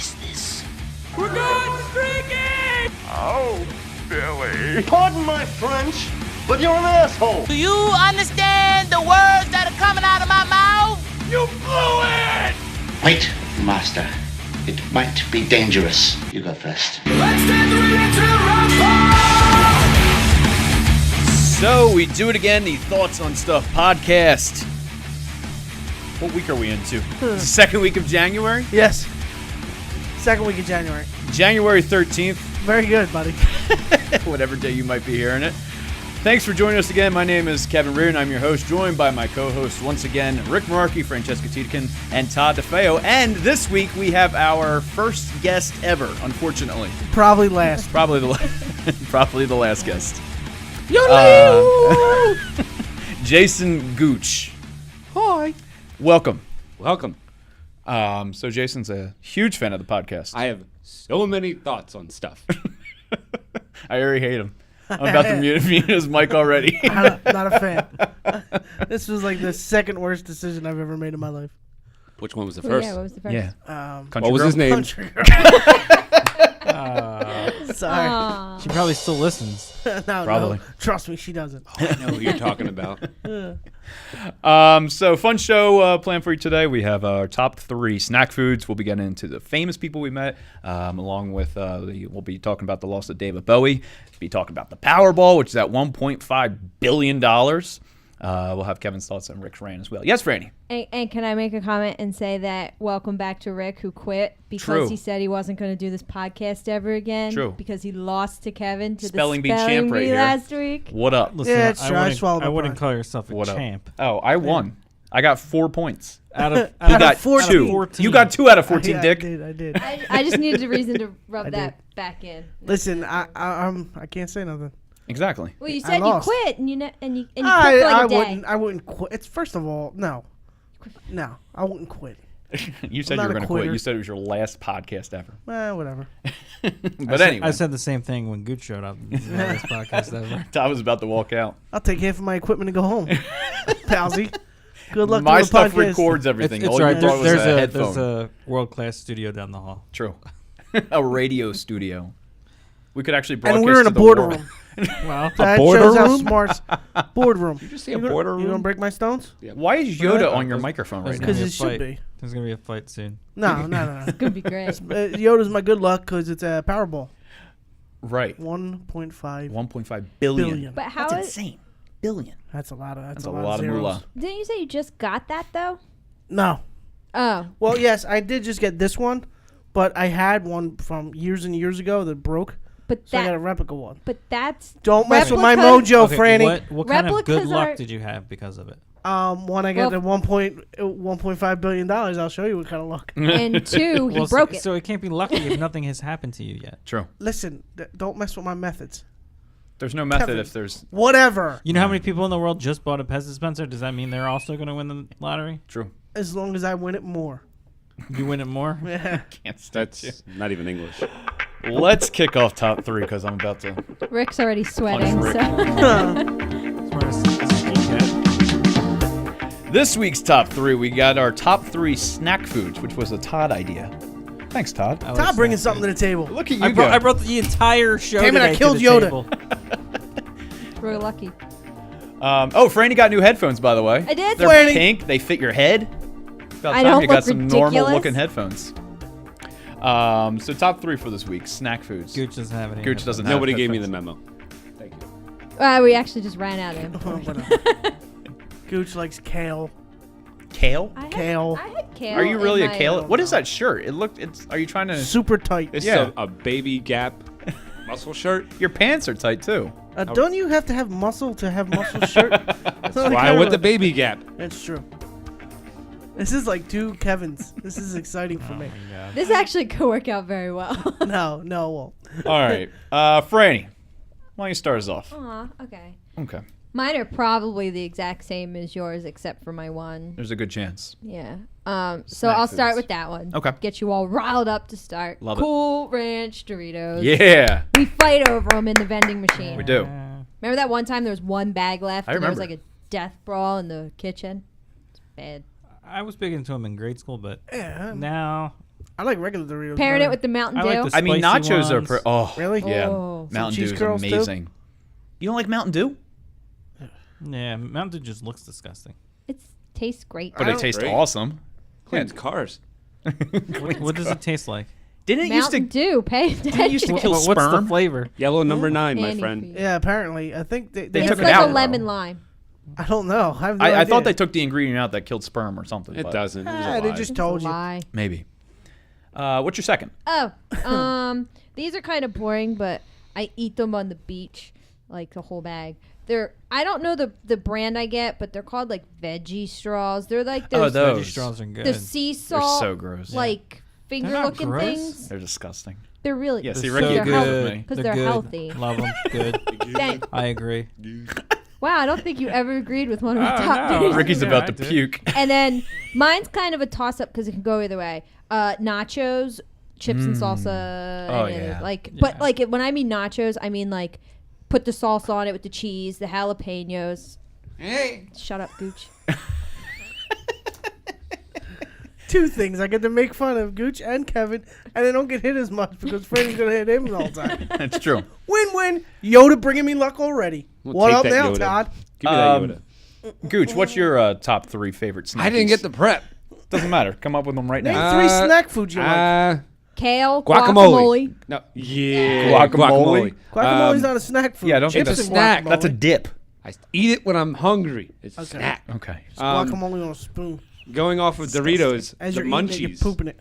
is this? We're going streaking! Oh, Billy. Pardon my French, but you're an asshole. Do you understand the words that are coming out of my mouth? You blew it! Wait, Master. It might be dangerous. You go first. Let's take the reading to Rumble! So we do it again, the Thoughts on Stuff podcast. What week are we into? It's the second week of January? Yes. Second week of January. January 13th. Very good, buddy. Whatever day you might be hearing it. Thanks for joining us again. My name is Kevin Reardon. I'm your host, joined by my co-hosts once again, Rick Markey, Francesca Tiedekin, and Todd DeFeo. And this week we have our first guest ever, unfortunately. Probably last. Probably the last guest. Jason Gooch. Hi. Welcome. Welcome. So Jason's a huge fan of the podcast. I have so many thoughts on stuff. I already hate him. I'm about to mute his mic already. Not a fan. This was like the second worst decision I've ever made in my life. Which one was the first? Yeah, what was the first? Yeah. What was his name? Country Girl. Sorry. She probably still listens. Probably. No. Trust me, she doesn't. I know who you're talking about. So fun show planned for you today. We have our top 3 snack foods. We'll be getting into the famous people we met, along with we'll be talking about the loss of David Bowie. We'll be talking about the Powerball, which is at $1.5 billion. We'll have Kevin's thoughts on Rick's rant as well. Yes, Franny. And can I make a comment and say that welcome back to Rick, who quit because True. he said he wasn't going to do this podcast ever again. True. Because he lost to Kevin to Spelling the bee spelling champ right bee here. last week. What up? Listen, Yeah, it's true. I swallowed I my wouldn't pride. call yourself a What up? champ. Oh, I won. I got 4 points. Out of You got 14. 2. 14. You got 2 out of 14, Yeah, Dick. I did. I just needed a reason to rub I that back in. Listen, I can't say nothing. Exactly. Well, you I said you lost. quit and you quit for like a day. I wouldn't quit. It's first of all, no, I wouldn't quit. You said I'm you were not a going to quit. quitter. You said it was your last podcast ever. Whatever. But anyway, I said the same thing when Gooch showed up. This is the last podcast ever. Todd was about to walk out. I'll take half of my equipment and go home. Palsy. Good luck My doing a stuff podcast. records everything. It's All right. you brought was a There's headphone. a world-class studio down the hall. True. A radio studio. We could actually And broadcast we're in to a the boardroom. world. Wow. That border shows how room? smart. Boardroom. Did you say a border You gonna room? break my stones? Why is Yoda on your microphone right There's now? gonna 'Cause be a it should fight. be. There's gonna be a fight soon. No. It's going to be great. Yoda's my good luck because it's a Powerball. Right. 1.5. 1.5 billion. Billion. But how That's is... insane. Billion. That's a lot of. That's That's a lot lot of zeros. moolah. Didn't you say you just got that, though? No. Oh. Well, yes, I did just get this one, but I had one from years and years ago that broke, But so I got a that... replica one. But that's... Don't mess with my replicas- mojo, Okay, Franny. what kind of good Replicas luck are- did you have because of it? One I got the $1.5 billion. I'll show you what kind of luck. And 2, he broke it. So it can't be lucky if nothing has happened to you yet. True. Listen, don't mess with my methods. There's no method Kevin. if there's... Whatever. You know how many people in the world just bought a Pez dispenser? Does that mean they're also going to win the lottery? True. As long as I win it more. You win it more? Yeah. Can't stand you. That's not even English. Let's kick off top 3 because I'm about to... Rick's already sweating, Rick. so... Smartest cat. This week's top 3, we got our top 3 snack foods, which was a Todd idea. Thanks, Todd. I like Todd bringing snack something to the table. Look at you I go. brought the entire show Damn it, I today killed to the Yoda. table. We're lucky. Franny got new headphones, by the way. I did. They're Franny. pink. They fit your head. About I time don't you got look some ridiculous. normal-looking headphones. So top 3 for this week, snack foods. Gooch doesn't have any. Gooch headphones. doesn't have Nobody gave me the headphones. memo. Thank you. We actually just ran out of him. Whatever. Gooch likes kale. Kale? Kale. I had kale. Are you really in a my- kale? What is that shirt? Are you trying to... Super tight. It's Yeah. a baby Gap muscle shirt. Your pants are tight, too. Don't you have to have muscle to have muscle shirt? That's Why I went the baby Gap. That's true. This is like 2 Kevins. This is exciting for me. This actually could work out very well. No, it won't. All right. Franny, why don't you start us off? Aw, okay. Okay. Mine are probably the exact same as yours, except for my one. There's a good chance. Yeah. So Snack I'll start foods. with that one. Okay. Get you all riled up to start. Love it. Cool Ranch Doritos. Yeah, We fight over them in the vending machine. we do. Remember that one time there was one bag left? I and there was remember. like a death brawl in the kitchen? It's bad. I was big into them in grade school, but Yeah. now I like regular Doritos. Pairing better. it with the Mountain I Dew. like the I mean, spicy nachos are ones. Really? yeah. Oh. Mountain Some cheese Dew is curls, too? amazing. You don't like Mountain Dew? Yeah, Mountain Dew just looks disgusting. It tastes great. But it tastes Great. awesome. Cleans cars. What does it taste like? Didn't it used to Mountain Dew. Pay didn't it used to kill What's the sperm? flavor? Yellow number 9, my Antifreeze. friend. Yeah, apparently. I think they They It's took have it like out, a though. lemon lime. I don't know. I, have no I idea. thought they took the ingredient out that killed sperm or something. It but doesn't. It was a Ah, they lie. just It's told a you. lie. Maybe. What's your second? Oh, these are kind of boring, but I eat them on the beach, like the whole bag. I don't know the brand I get, but they're called like veggie straws. They're like Oh, those those. Veggie straws are good. the sea salt, so gross. like finger not looking gross. things. They're disgusting. They're really Yeah, see, They're Ricky so agrees with good. me. because they're good. healthy. Love them. Good. Thank- I agree. wow, I don't think you ever agreed with one of my Oh, top no. things. Ricky's Yeah, about I to did. puke. And then mine's kind of a toss up because it can go either way. Nachos, chips and salsa. Oh, and yeah. But like when I mean nachos, I mean like put the sauce on it with the cheese, the jalapenos. Hey. Shut up, Gooch. Two things. I get to make fun of Gooch and Kevin, and I don't get hit as much because Freddie's going to hit him all the time. That's true. Win-win. Yoda bringing me luck already. We'll What take up that now, Yoda. Todd? Give me that Yoda. Gooch, what's your top 3 favorite snacks? I didn't get the prep. Doesn't matter. Come up with them right Name now. 3 snack foods you like. Kale, Guacamole. guacamole. No. Yeah. Guacamole? Guacamole's not a snack food. yeah, I don't think It's that's a snack. guacamole. That's a dip. I eat it when I'm hungry. It's a snack. Okay. It's guacamole on a spoon. Going off of Doritos, As the you're eating it, you're munchies. pooping it.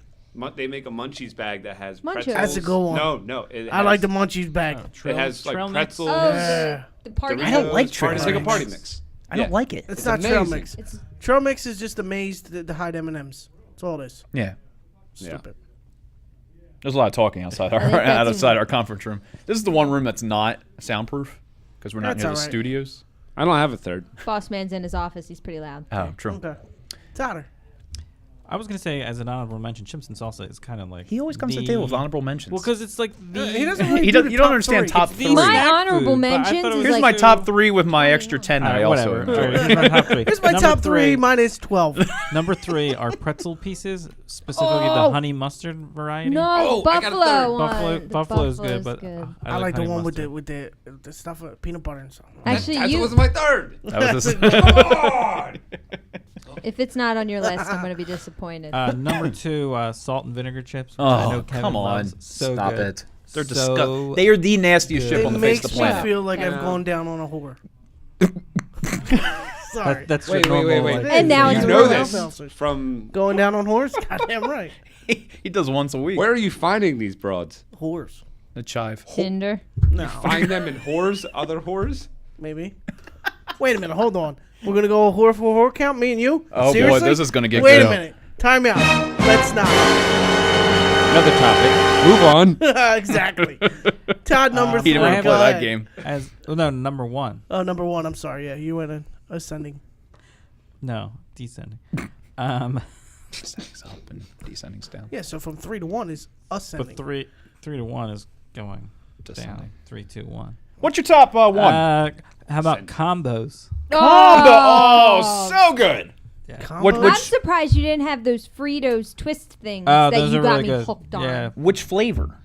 They make a munchies bag that has Munchos. pretzels. That's a good one. No. I like the munchies bag. It has like trail mix? pretzels. Oh, Yeah. the party. Doritos, I don't like party- trail It's like a mix. party mix. I don't like it. It's not trail amazing. mix. It's Trail mix is just a maze to hide M&Ms. That's all it is. Yeah. Stupid. There's a lot of talking outside our think that's outside our conference room. This is the one room that's not soundproof because we're not That's near the all right. studios. I don't have a third. boss man's in his office. He's pretty loud. Oh, true. Okay. Totter. I was gonna say, as an honorable mention, chips and salsa is kind of like He always comes to the table with honorable mentions. Well, because it's like the He doesn't really He do does- the you don't top understand three. top It's three. the My snack honorable food, but I mentions thought it was is Here's like my top 3 with my extra 10 that All I right, also whatever. enjoy. All right, here's my top 3. Here's my Number top 3. Mine is 12. Number 3 are pretzel pieces, specifically the honey mustard variety. no Oh, I got a buffalo third. one. The Buffalo's good, buffalo's but I like the honey one with mustard. the stuff with peanut butter and stuff. Actually, That you. was my third. That was his- If it's not on your list, I'm gonna be disappointed. Number 2, salt and vinegar chips. Which I Oh, know Kevin come on. loves. So Stop good. it. They're So disgusting. They are the nastiest chip It on the face makes of the me planet. feel like I've Yeah. gone down on a whore. Sorry. That's Wait, your normal. wait. like- And now You it's know real. this from Going down on whores? Goddamn right. He does once a week. where are you finding these broads? Whores. The chive. Tinder. No. Find them in whores, other whores? Maybe. Wait a minute. Hold on. We're going to go whore for whore count? Me and you? Oh, boy, Seriously? this is gonna get Wait good. a minute. Time out. Let's not. Another topic. Move on. Exactly. Todd, number He 3. didn't I want to have play a- that game. As no, number 1. Oh, number 1. I'm sorry. Yeah, you went in ascending. No, descending. Descending's up and descending's down. Yeah, so from 3 to 1 is ascending. But 3 to 1 is going Descending. down. 3, 2, 1. What's your top one? How about combos? Oh, so good. What- Combos? I'm surprised you didn't have those Fritos twist things Oh, that those you are got really me good. hooked on. Yeah, Which flavor?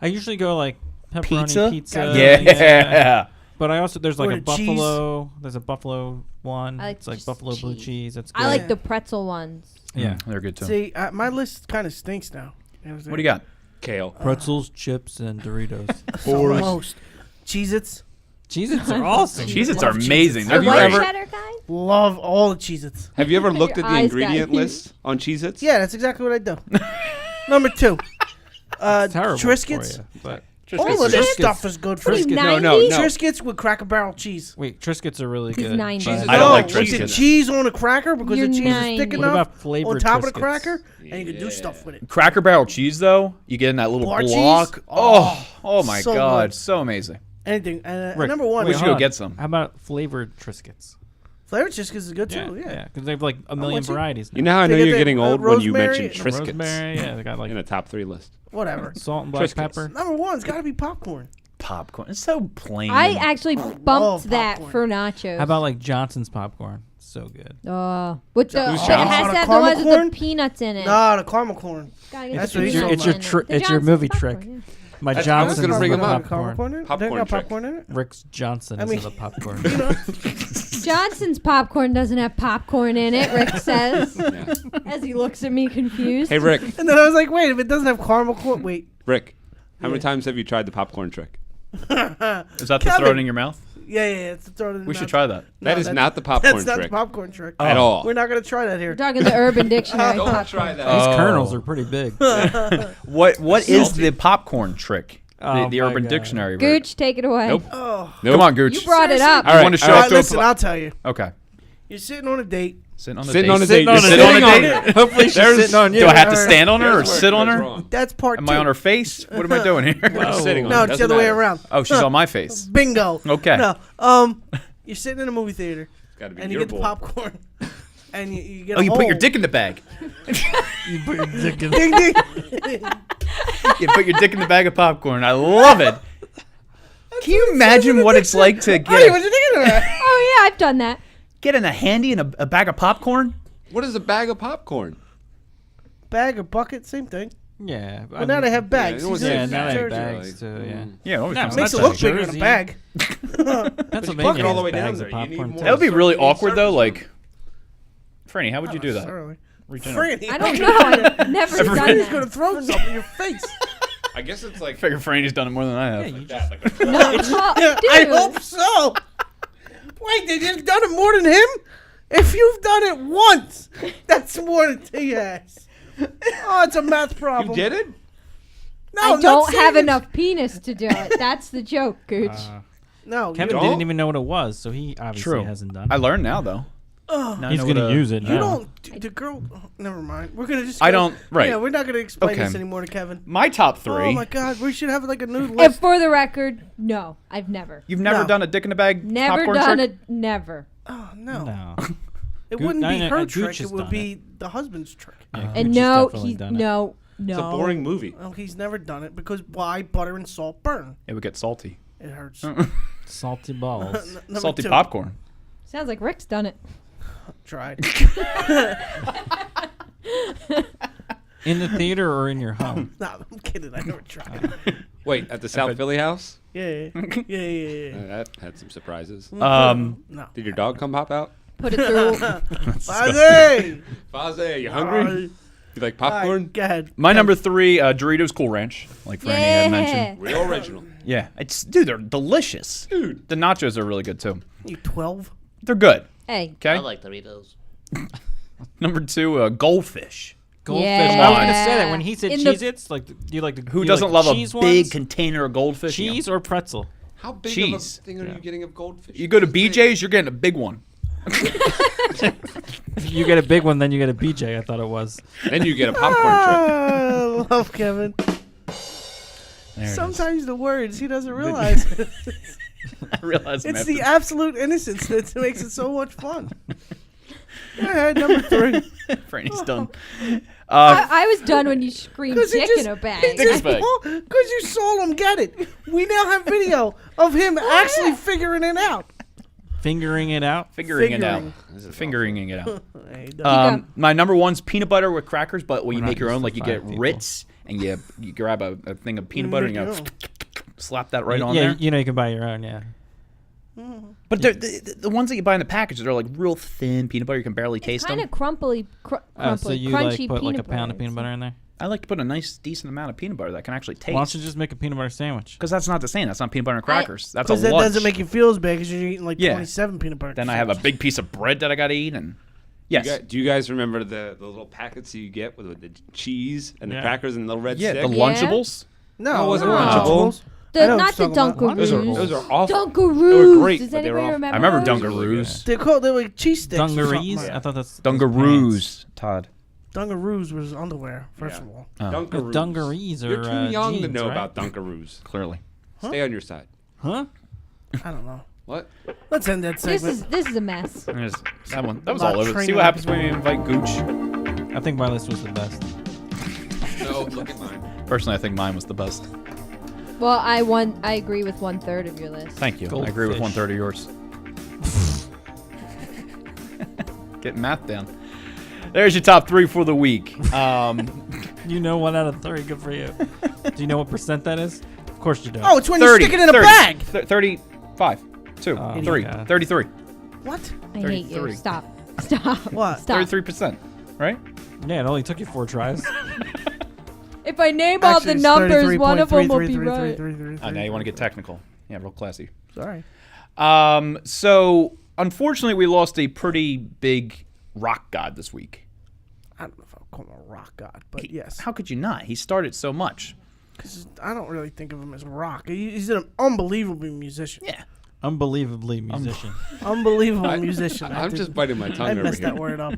I usually go like pepperoni pizza. Yeah. But I also there's like Or a the cheese. buffalo. There's a buffalo one. I like It's like just buffalo blue cheese. cheese. That's good. I like the pretzel ones. Yeah. They're good too. See, my list kind of stinks now. What do you got? Kale. Pretzels, chips, and Doritos. Almost. Cheez-Its. Cheez-Its are awesome. Cheez-Its are amazing. The They're white great. cheddar kind? Love all the Cheez-Its. Have you ever looked at Your the eyes ingredient got- list on Cheez-Its? Yeah, that's exactly what I do. Number 2. It's terrible Triscuits. for you, but All of this Triscuits- stuff is good for What are you. you, No, 90s? no, no. Triscuits with Cracker Barrel cheese. wait, Triscuits are really He's good. 90s. but- I don't like with the Triscuits. cheese on a cracker because You're the cheese is thick 90. What enough about on flavored top of the Triscuits? cracker, and you can do stuff with it. Cracker Barrel cheese, though, you get in that little Bar cheese? block. Oh my so God. good. So amazing. Anything. Rick, Number 1. We should go hold on. get some. How about flavored Triscuits? Flavored Triscuits is good too. Yeah. because they have like a million want you- varieties. Now. You know how I They know get you're the, getting old when you rosemary mention and Triscuits Rosemary, yeah, they got like in the top 3 list. Whatever. salt and black Triscuits. pepper. Number 1's got to be popcorn. Popcorn. It's so plain. I actually bumped love that popcorn. for nachos. How about like Johnson's popcorn? So good. With the Goose it Johnson? has to have the Caramel ones with corn? the peanuts in it. Nah, the caramel corn. Gotta get That's the what he's peanuts talking in about. it. The It's your Johnson's movie popcorn, trick. yeah. My I was Johnson's gonna bring is him the up. popcorn. in it? Popcorn They got trick. popcorn in it? Rick's Johnson I mean, is the popcorn. You know, Johnson's popcorn doesn't have popcorn in it, Rick says, Yeah. as he looks at me confused. Hey, Rick. and then I was like, wait, if it doesn't have caramel corn, wait. Rick, how many times have you tried the popcorn trick? Is that to Kevin. throw it in your mouth? Yeah, it's to throw it in the We should mouth. try that. That is that's- not the popcorn That's not the trick popcorn trick. at all. We're not going to try that here. We're talking the Urban Dictionary. Don't popcorn. try that. These Oh. kernels are pretty big. What is the popcorn trick? Oh The my Urban God. Dictionary. version. Gooch, take it away. Nope. Oh. Nope. Come on, Gooch. You brought it up. All right. want to show all up right. to a Listen, I'll tell you. Okay. You're sitting on a date. Sitting on a Sitting date. on a date. on You're a sitting date. on it. Hopefully she's There's- sitting on you. Do I have to Alright. stand on her or There's where it sit on goes her? wrong. That's part Am two. I on her face? What am I doing here? You're sitting on No, it. it's the Doesn't other way matter. around. Oh, she's on my face. Bingo. Okay. No. You're sitting in a movie theater, Gotta be and you your get the boy. popcorn, and you get. Oh, a you put your hole. dick in the bag. You put your dick in. Ding ding. You put your dick in the bag of popcorn. I love it. Can you imagine what it's like to Hey, get what you thinking of that? Oh, yeah, I've done that. get in a handy and a bag of popcorn? What is a bag of popcorn? Bag or bucket, same thing. Yeah. But now they have bags. it was- He's in Yeah, now they have Jersey. bags too. Yeah. Yeah, it always No, comes it's Makes it that look size. bigger in a Jersey. bag. Pennsylvania bucket all the has way down bags there. of You need popcorn more. too. That would be really You need awkward though. service Like, Franny, how would you do that? Sorry. Reach in. Franny, I don't know. I've never done Franny's that. gonna throw something in your face. I guess it's like Figure Franny's done it more than I have. No, well, I dude. hope so. Wait, they've done it more than him? If you've done it once, that's more than he has. Oh, it's a math problem. you did it. No, I I'm not don't saying have it's- enough penis to do it. That's the joke, Gooch. No, Kevin don't? didn't even know what it was, so he obviously True. hasn't done I it. learned now though. Now I He's know gonna what a- use it you now. don't. The girl. Oh, never mind. We're gonna just. I go- don't- right. Yeah, we're not gonna explain Okay. this anymore to Kevin. My top three. Oh my God, we should have like a new And list. for the record, no, I've never. You've never No. done a dick in the bag Never popcorn done trick? a never. Oh no, No. it Goo- wouldn't be no, her Gooch trick. has It would done be the husband's trick. Yeah, And Gooch has no, definitely he's done it. no. It's a boring movie. Oh, he's never done it because why butter and salt burn? It would get salty. It hurts. Salty balls. Number Salty two. popcorn. Sounds like Rick's done it. Tried. In the theater or in your home? No, I'm kidding. I never tried. Wait, at the South Philly house? Yeah. That had some surprises. No. Did your dog come pop out? Put it through. Faze! Faze, you hungry? You like popcorn? Go ahead. My number three, Doritos Cool Ranch, like Franny had mentioned. Yeah. Real original. Yeah, dude, they're delicious. Dude. The nachos are really good too. You 12? They're good. Hey. Okay. I like Doritos. Number two, goldfish. Goldfish. Yeah. I was gonna say that when he said In the- Cheez-Its, like, do you like the Who you doesn't like love cheese a big ones? container of goldfish? You know? cheese or pretzel? How big Cheese. of a thing are you getting of goldfish? You go to BJ's, you're getting a big one. If you get a big one, then you get a BJ. I thought it was. Then you get a popcorn trick. I love Kevin. There it is. Sometimes the words he doesn't realize. I realize It's the absolute innocence that makes it so much fun. Go ahead, number three. Franny's done. I was done when you screamed Because dick in a bag. Dick bag. Because you saw him get it. We now have video of him actually figuring it out. Fingering it out. Figuring it out. Fingering it out. Hey, dog. My number one's peanut butter with crackers, but when you We're make not your own, used like to you get five people. Ritz and you grab a thing of peanut butter and you make go your own. slap that right on yeah, there. you know you can buy your own. Yeah. But the ones that you buy in the packages are like real thin peanut butter. You can barely taste Kind them. of crumply, So you crunchy like put like a peanut pound of butter. peanut butter in there? I like to put a nice, decent amount of peanut butter that I can actually taste. Why don't you just make a peanut butter sandwich? Because that's not the same. That's not peanut butter and crackers. That's a Because that lunch. doesn't make you feel as bad because you're eating like Yeah. 27 peanut butter. Then I have a big piece of bread that I got to eat. And yes, Do you guys remember the little packets you get with the cheese and the Yeah. crackers and the little red yeah, stick? the Yeah. Lunchables. No, it wasn't they're Lunchable. Lunchables. I The, know not what the you're talking about. Dunkaroos. Those are awful. Dunkaroos. They were great, Does but they were anybody awful. remember? I remember those? Dunkaroos. They're like cheese sticks. or something Dungarees? like I that. thought that's Dungaroos, Todd. Dungaroos was underwear, first Yeah. of all. Dunkaroos. Dungarees You're are too young to jeans, know right? about Dunkaroos. Clearly. Stay on your side. Huh? I don't know. What? Let's end that segment. This is a mess. There's that one. That was Lot all over. training. See what happens when we invite Gooch. I think my list was the best. No, look at mine. Personally, I think mine was the best. Well, I agree with 1/3 of your list. Thank you. I agree with Goldfish. 1/3 of yours. Getting math down. There's your top 3 for the week. You know 1 out of 3. Good for you. Do you know what percent that is? Of course you don't. Oh, it's when you stick it in a 30, bag. 35, 2, Oh, 3, God. 33. What? I hate you. 33. Stop. Stop. What? Stop. 33%, right? Yeah, it only took you 4 tries. If I name all the numbers, one of them will be right. Now you want to get technical. Yeah, real classy. Sorry. So, unfortunately, we lost a pretty big rock god this week. I don't know if I'll call him a rock god, but yes. How could you not? He started so much. Because I don't really think of him as rock. He's an unbelievable musician. Yeah. Unbelievably musician. Unbelievable musician. I'm just biting my tongue I over messed here. that word up.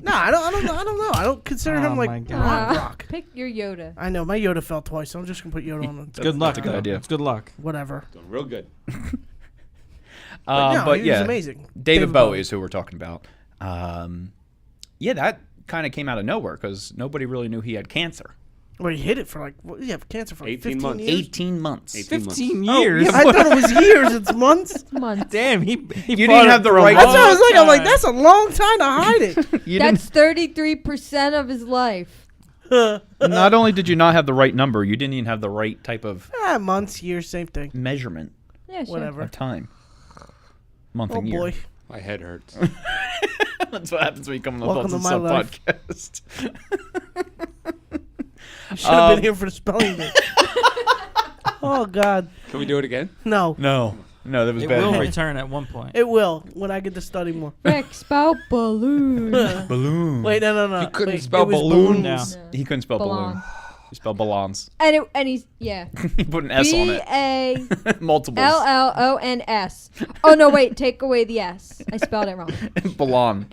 No, I don't know. I don't consider him Oh my like God. rock. Pick your Yoda. I know my Yoda fell twice, so I'm just gonna put Yoda on It's good luck. a good idea. It's good luck. whatever. Doing real good. No, But he was yeah, amazing. David Bowie is who we're talking about. Yeah, that kind of came out of nowhere because nobody really knew he had cancer. Well, he hit it for like cancer for like 18 15 months. years. 18 months. 18 months. 15 Oh, years. yeah, I thought it was years. It's months. Months. Damn, he You didn't fought have it the for a right- That's what I was long like. I'm like, time. that's a long time to hide it. You That's 33% of his life. didn't, not only did you not have the right number, you didn't even have the right type of Months, years, same thing. measurement Yeah, sure. Whatever. of time. Month Oh and year. boy. My head hurts. That's what happens when you come on the Welcome Thoughts to and my Sub life. podcast. You should have been here for the spelling bee. Oh God. Can we do it again? No. No, that was It bad. will return at one point. It will when I get to study more. Rick, spell balloon. Balloon. Wait, no. You couldn't Wait, spell it was balloon? balloons. No. He couldn't spell balloon. Belong. He spelled balloons. And he's, yeah. He put an S on it. Multiples. B-A-L-L-O-N-S. Oh, no, wait. Take away the S. I spelled it wrong. Balon.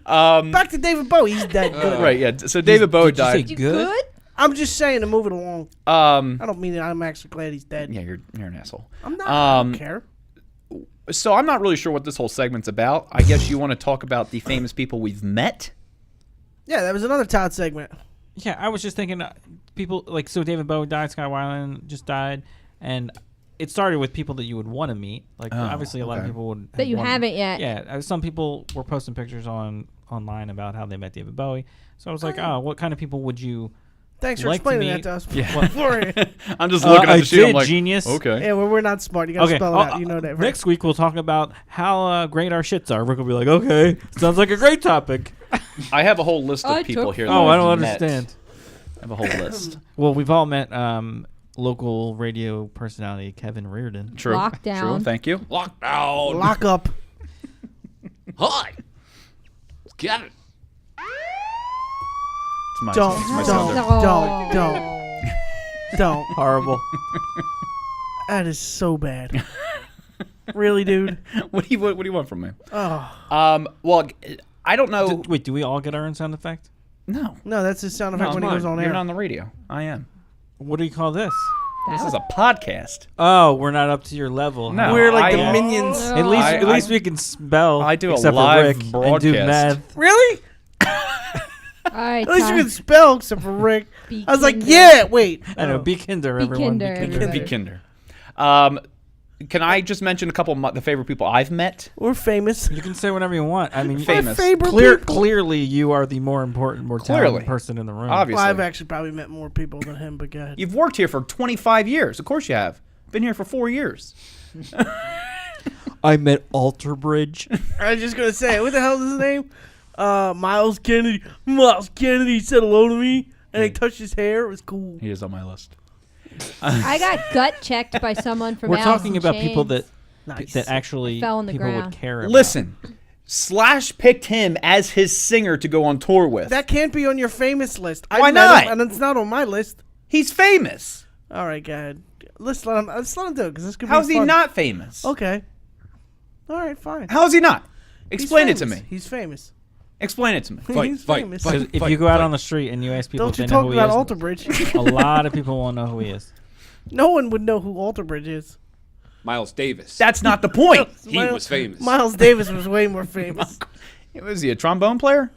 Back to David Bowie. He's dead. Good. Right, yeah. So David Bowie did you say died. You Good? good? I'm just saying to move it along. I don't mean it. I'm actually glad he's dead. Yeah, you're an asshole. I'm not. I don't care. So I'm not really sure what this whole segment's about. I guess you want to talk about the famous people we've met. Yeah, that was another Todd segment. Yeah, I was just thinking, people like so. David Bowie died. Sky Weiland just died, and it started with people that you would want to meet. Like obviously, a lot of okay. people would That you want- haven't yet. Yeah, some people were posting pictures online about how they met David Bowie. So I was like, oh, what kind of people would you? Thanks for Like to explaining that meet- to us. Yeah. Beforehand. I'm just looking at I the sheet. I'm did, like, genius. okay. Yeah, well, we're not smart. You gotta Okay, spell it out. You know that. Right? Next week we'll talk about how great our shits are. Rick will be like, okay, sounds like a great topic. I have a whole list of I people took- here. That Oh, I don't I've met. understand. I have a whole list. Well, we've all met local radio personality Kevin Reardon. True. Lockdown. True. Thank you. Lockdown. Lock up. Hi. Get it. It's my, Don't, it's my don't, sounder. don't. Horrible. That is so bad. Really, dude? What do you want from me? Oh Well, I don't know. Wait, do we all get our own sound effect? No. no, that's his sound effect No, when he mine. goes on You're air. not on the radio. I am. What do you call this? This is a podcast. Oh, we're not up to your level. No. We're like I- the minions. No. At least, I- at least we can spell. I do a except live for Rick, broadcast. and do math. Really? All right, At least you Todd. can spell except for Rick. Be I was like, kinder. yeah, wait. I know. Oh. Be kinder, Be everyone. kinder, Be kinder. everybody. Be kinder. Can I just mention a couple of the favorite people I've met? We're famous. You can say whatever you want. I mean, Famous. Favorite people. Clearly, you are the more important, more talented Clearly. person in the room. Obviously. Well, I've actually probably met more people than him, but go ahead. You've worked here for 25 years. Of course you have. Been here for 4 years. I met Alterbridge. I was just gonna say, what the hell is his name? Miles Kennedy. Miles Kennedy said hello to me, and he touched his hair. It was cool. He is on my list. I got gut checked by someone from We're Alice talking in about people Chains. that Nice. that actually Fell on the people ground. would care about. Listen, Slash picked him as his singer to go on tour with. That can't be on your famous list. Why met not? him, and it's not on my list. He's famous. All right, go ahead. Let's let him do it because this could How's be he fun. not famous? Okay. All right, fine. How is he not? He's Explain it to famous. me. He's famous. Explain it to me. He's famous. Because if you go out on the street and you ask people Don't if you they know talk who he about is, Alter Bridge. a lot of people won't know who he is. No one would know who Alter Bridge is. Miles Davis. That's not the point. He was famous. Miles Davis was way more famous. Was he a trombone player?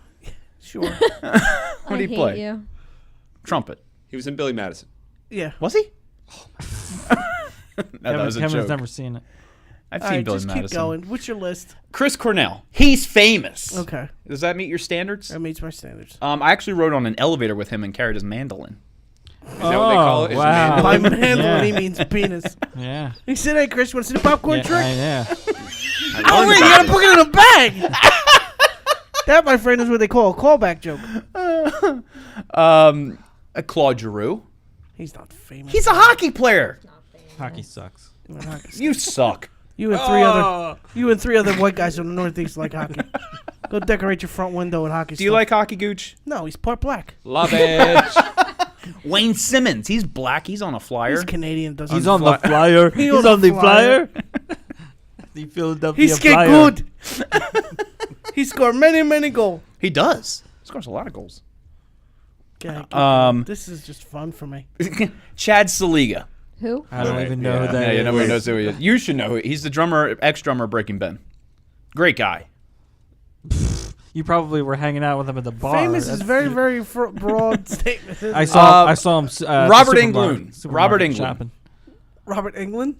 Sure. What did he hate play? You. Trumpet. He was in Billy Madison. Yeah. Was he? No, that was a Kevin's joke. never seen it. I've All seen right, Billy just Madison. keep going. What's your list? Chris Cornell. He's famous. Okay, Does that meet your standards? that meets my standards. I actually rode on an elevator with him and carried his mandolin. Is that what they call it? Is Wow. By mandolin? mandolin, he Yeah. means penis. Yeah. He said, "Hey, Chris, want to see the popcorn Yeah, trick?" yeah. Oh wait, you gotta put it in a bag. That, my friend, is what they call a callback joke. Claude Giroux. He's not famous. He's a hockey player. Hockey sucks. You suck. You and three other white guys from the Northeast like hockey. Go decorate your front window with hockey. Do you like hockey, Gooch? No, he's part black. Love it. Wayne Simmons. He's black. He's on a flyer. He's Canadian. Doesn't He's on the flyer. He He's on the flyer. The Philadelphia He skate Flyer. good. He scored many goals. He does. He scores a lot of goals. Okay, this is just fun for me. Chad Saliga. Who? I don't even know who that Yeah, is. nobody knows who he is. You should know. He's the drummer, ex-drummer of Breaking Ben. Great guy. You probably were hanging out with him at the bar. Famous is very broad statement. isn't I it? saw him. Robert at the Englund. supermarket Robert Englund. shopping. Robert Englund.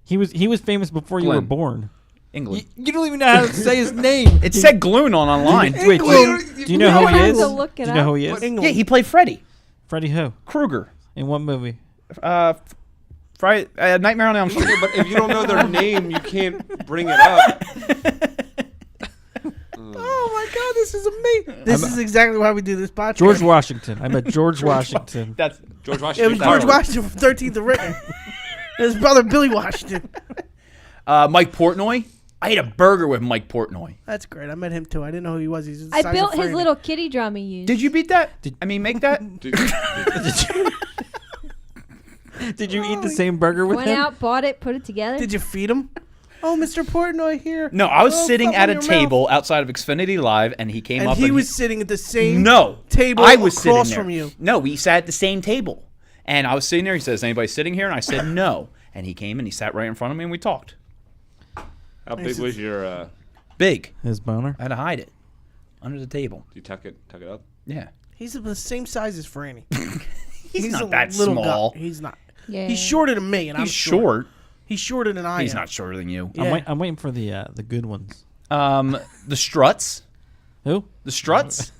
He was famous before you were Glenn. born. England. You don't even know how to say his name. It said Gloon online. Wait, do you know who he have is? to look Do it you know up. who he is? Englund. Yeah, he played Freddy Freddie who? Krueger. In what movie? Friday, Nightmare on Elm Street. Yeah, but if you don't know their name, you can't bring it up. Oh my God, this is amazing. This is exactly why we do this podcast. George Washington. I met George Washington. That's George It Washington. was George Washington from 13th and Written. His brother Billy Washington. Mike Portnoy. I ate a burger with Mike Portnoy. That's great. I met him too. I didn't know who he was. He's the I size built of his Franny. little kitty drum he used. Did you beat that? Make that? Did you eat the same burger with Went him? out, bought it, put it together. Did you feed him? Oh, Mr. Portnoy here. No, I was Oh, sitting something at in a your table outside of Xfinity Live, and he came And up. he and was sitting at the same no table I was sitting across there. from you. No, we sat at the same table, and I was sitting there. He says, "Anybody sitting here?" And I said, "No." And he came and he sat right in front of me, and we talked. How big was your? Big. His boner. I had to hide it under the table. You tuck it up. Yeah. He's the same size as Franny. He's not a that little small. guy. He's not. Yeah. He's shorter than me, and I'm He's short. He's shorter than I He's am. not shorter than you. Yeah. I'm waiting for the good ones. The Struts. Who? The Struts.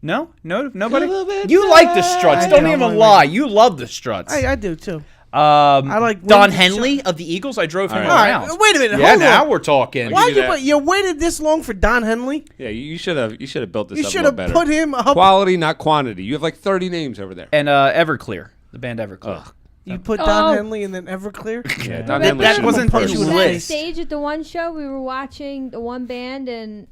No, nobody. You like the Struts? I Don't don't even like lie. You love the Struts. I do too. I like Don Wings and Henley of the Eagles. I drove him All right. around. All right, wait a minute. Yeah, hold now on. we're talking. Why give you you that. you waited this long for Don Henley? Yeah, you should have built this You up a should little have better. put him up. Quality, not quantity. You have like 30 names over there. And Everclear, the band Everclear. Ugh. You put Don Oh. Henley and then Everclear. Yeah, Don That- Henley that should wasn't have his first. you list. Backstage at the one show, we were watching the one band, and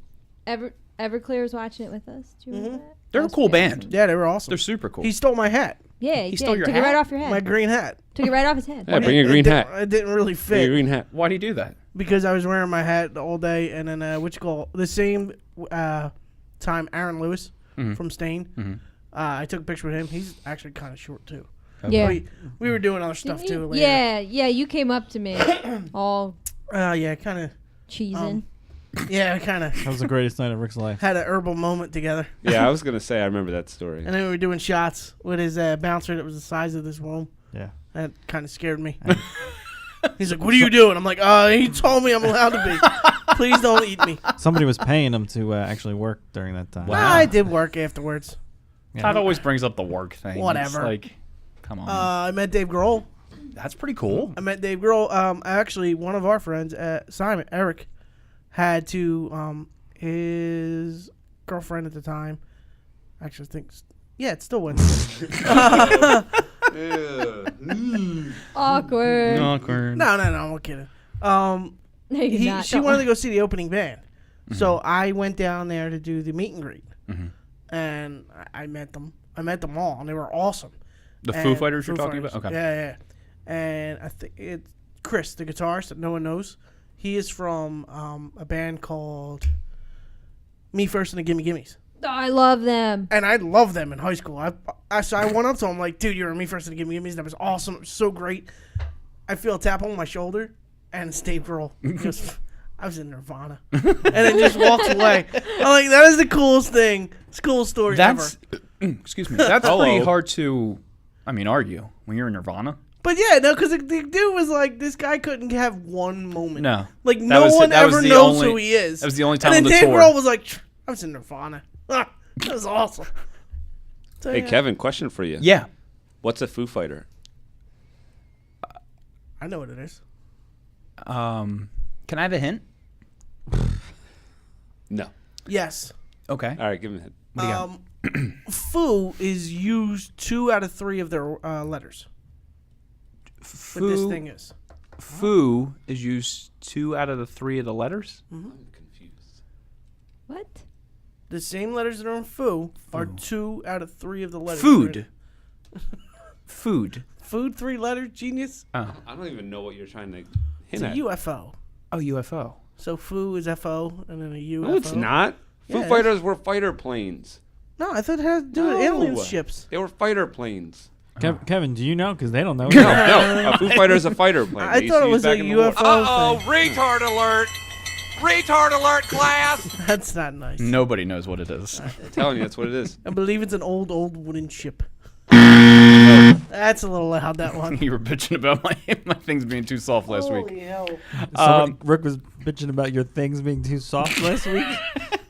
Everclear was watching it with us. Do you remember that? They're That a was cool pretty band. awesome. Yeah, they were awesome. They're super cool. He stole my hat, Yeah, he stole did. your Took hat? it right off your head. my green hat. Took it right off his head. Yeah, bring a green hat. It didn't really Bring a fit green hat. Why do you do that? because I was wearing my hat all day, and then the same time Aaron Lewis from Stain. I took a picture with him. He's actually kind of short too. Yeah. We were doing other stuff too. Later. Yeah. You came up to me, all Yeah, kind of. cheesing. Yeah, kind of That was the greatest night of Rick's life. had an herbal moment together, Yeah, I was gonna say I remember that story. and then we were doing shots with his bouncer that was the size of this room. Yeah. That kind of scared me. He's like, "What are you doing?" I'm like, he told me I'm allowed to be. Please don't eat me." Somebody was paying him to actually work during that time. Wow. Nah, I did work afterwards. Todd always brings up the work thing. It's Whatever. like, come on. I met Dave Grohl. That's pretty cool. I met Dave Grohl. Actually, one of our friends, Simon, Eric, had to, his girlfriend at the time, actually thinks, yeah, it's still Wednesday. Awkward. Awkward. No, I'm kidding. No, you're not. She wanted to go see the opening band. So I went down there to do the meet and greet. And I met them. I met them all, and they were awesome. The Foo And Fighters you're Foo talking Fighters. about? Okay. Yeah. And I think it's Chris, the guitarist that no one knows. He is from a band called Me First and the Gimme Gimmes. Oh, I love them. And I loved them in high school. So I went up to him like, "Dude, you're in Me First and the Gimme Gimmes. That was awesome. It was so great." I feel a tap on my shoulder, and it's Dave Grohl. Just, I was in Nirvana. And then just walks away. I'm like, that is the coolest thing. It's the coolest story That's, ever. excuse me. That's pretty hard to, argue when you're in Nirvana. But yeah, no, because the dude was like, this guy couldn't have one moment. No. Like, That no was- one that was ever the knows only- who he is. that was the only time and on then the Dave tour. Grohl was like, I was in Nirvana. That was awesome. So, Hey, yeah. Kevin, question for you. Yeah. What's a Foo Fighter? I know what it is. Can I have a hint? No. Yes. Okay. All right, give him a hint. What do you got? Foo is used 2 out of 3 of their letters. What this thing is. Foo is used 2 out of the 3 of the letters? I'm confused. What? The same letters that are in Foo are 2 out of 3 of the letters. Food. Food. Food, 3 letters, genius. Oh. I don't even know what you're trying to It's hint a at. UFO. Oh, UFO. So Foo is FO and then a UFO. No, it's not. Yeah, Foo it is. Fighters were fighter planes. No, I thought it had to do with alien ships. They were fighter planes. Kevin, do you know? Because they don't know. No, a Foo Fighter is a fighter plane. I They used thought to it use was a back in the war. UFO Uh-oh, thing. retard alert. Retard alert, class. That's not nice. Nobody knows what it is. I'm telling you, that's what it is. I believe it's an old wooden ship. That's a little loud, that one. You were bitching about my things being too soft last week. Holy hell. So Rick was bitching about your things being too soft last week.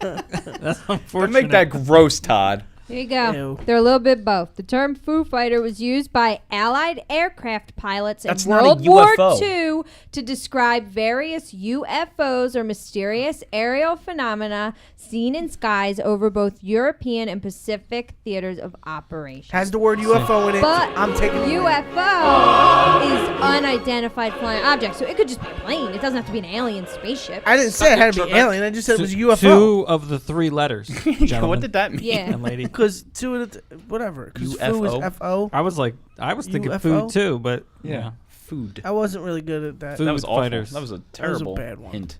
That's unfortunate. Don't make that gross, Todd. Here you go. Ew. They're a little bit both. The term Foo Fighter was used by Allied aircraft pilots That's in not a World War UFO. II to describe various UFOs or mysterious aerial phenomena seen in skies over both European and Pacific theaters of operation. Has the word UFO in it. But I'm taking it. UFO is unidentified flying object, so it could just be a plane. It doesn't have to be an alien spaceship. I didn't say it had to be alien. I just said it was UFO. 2 of the 3 letters, What gentlemen did that mean? Yeah. and lady. Because 2 of the... whatever. Because Foo is UFO? FO. I was thinking UFO? food too, but yeah. Food. I wasn't really good at that. Food. That was awful. Fighters. That was a terrible bad one. hint.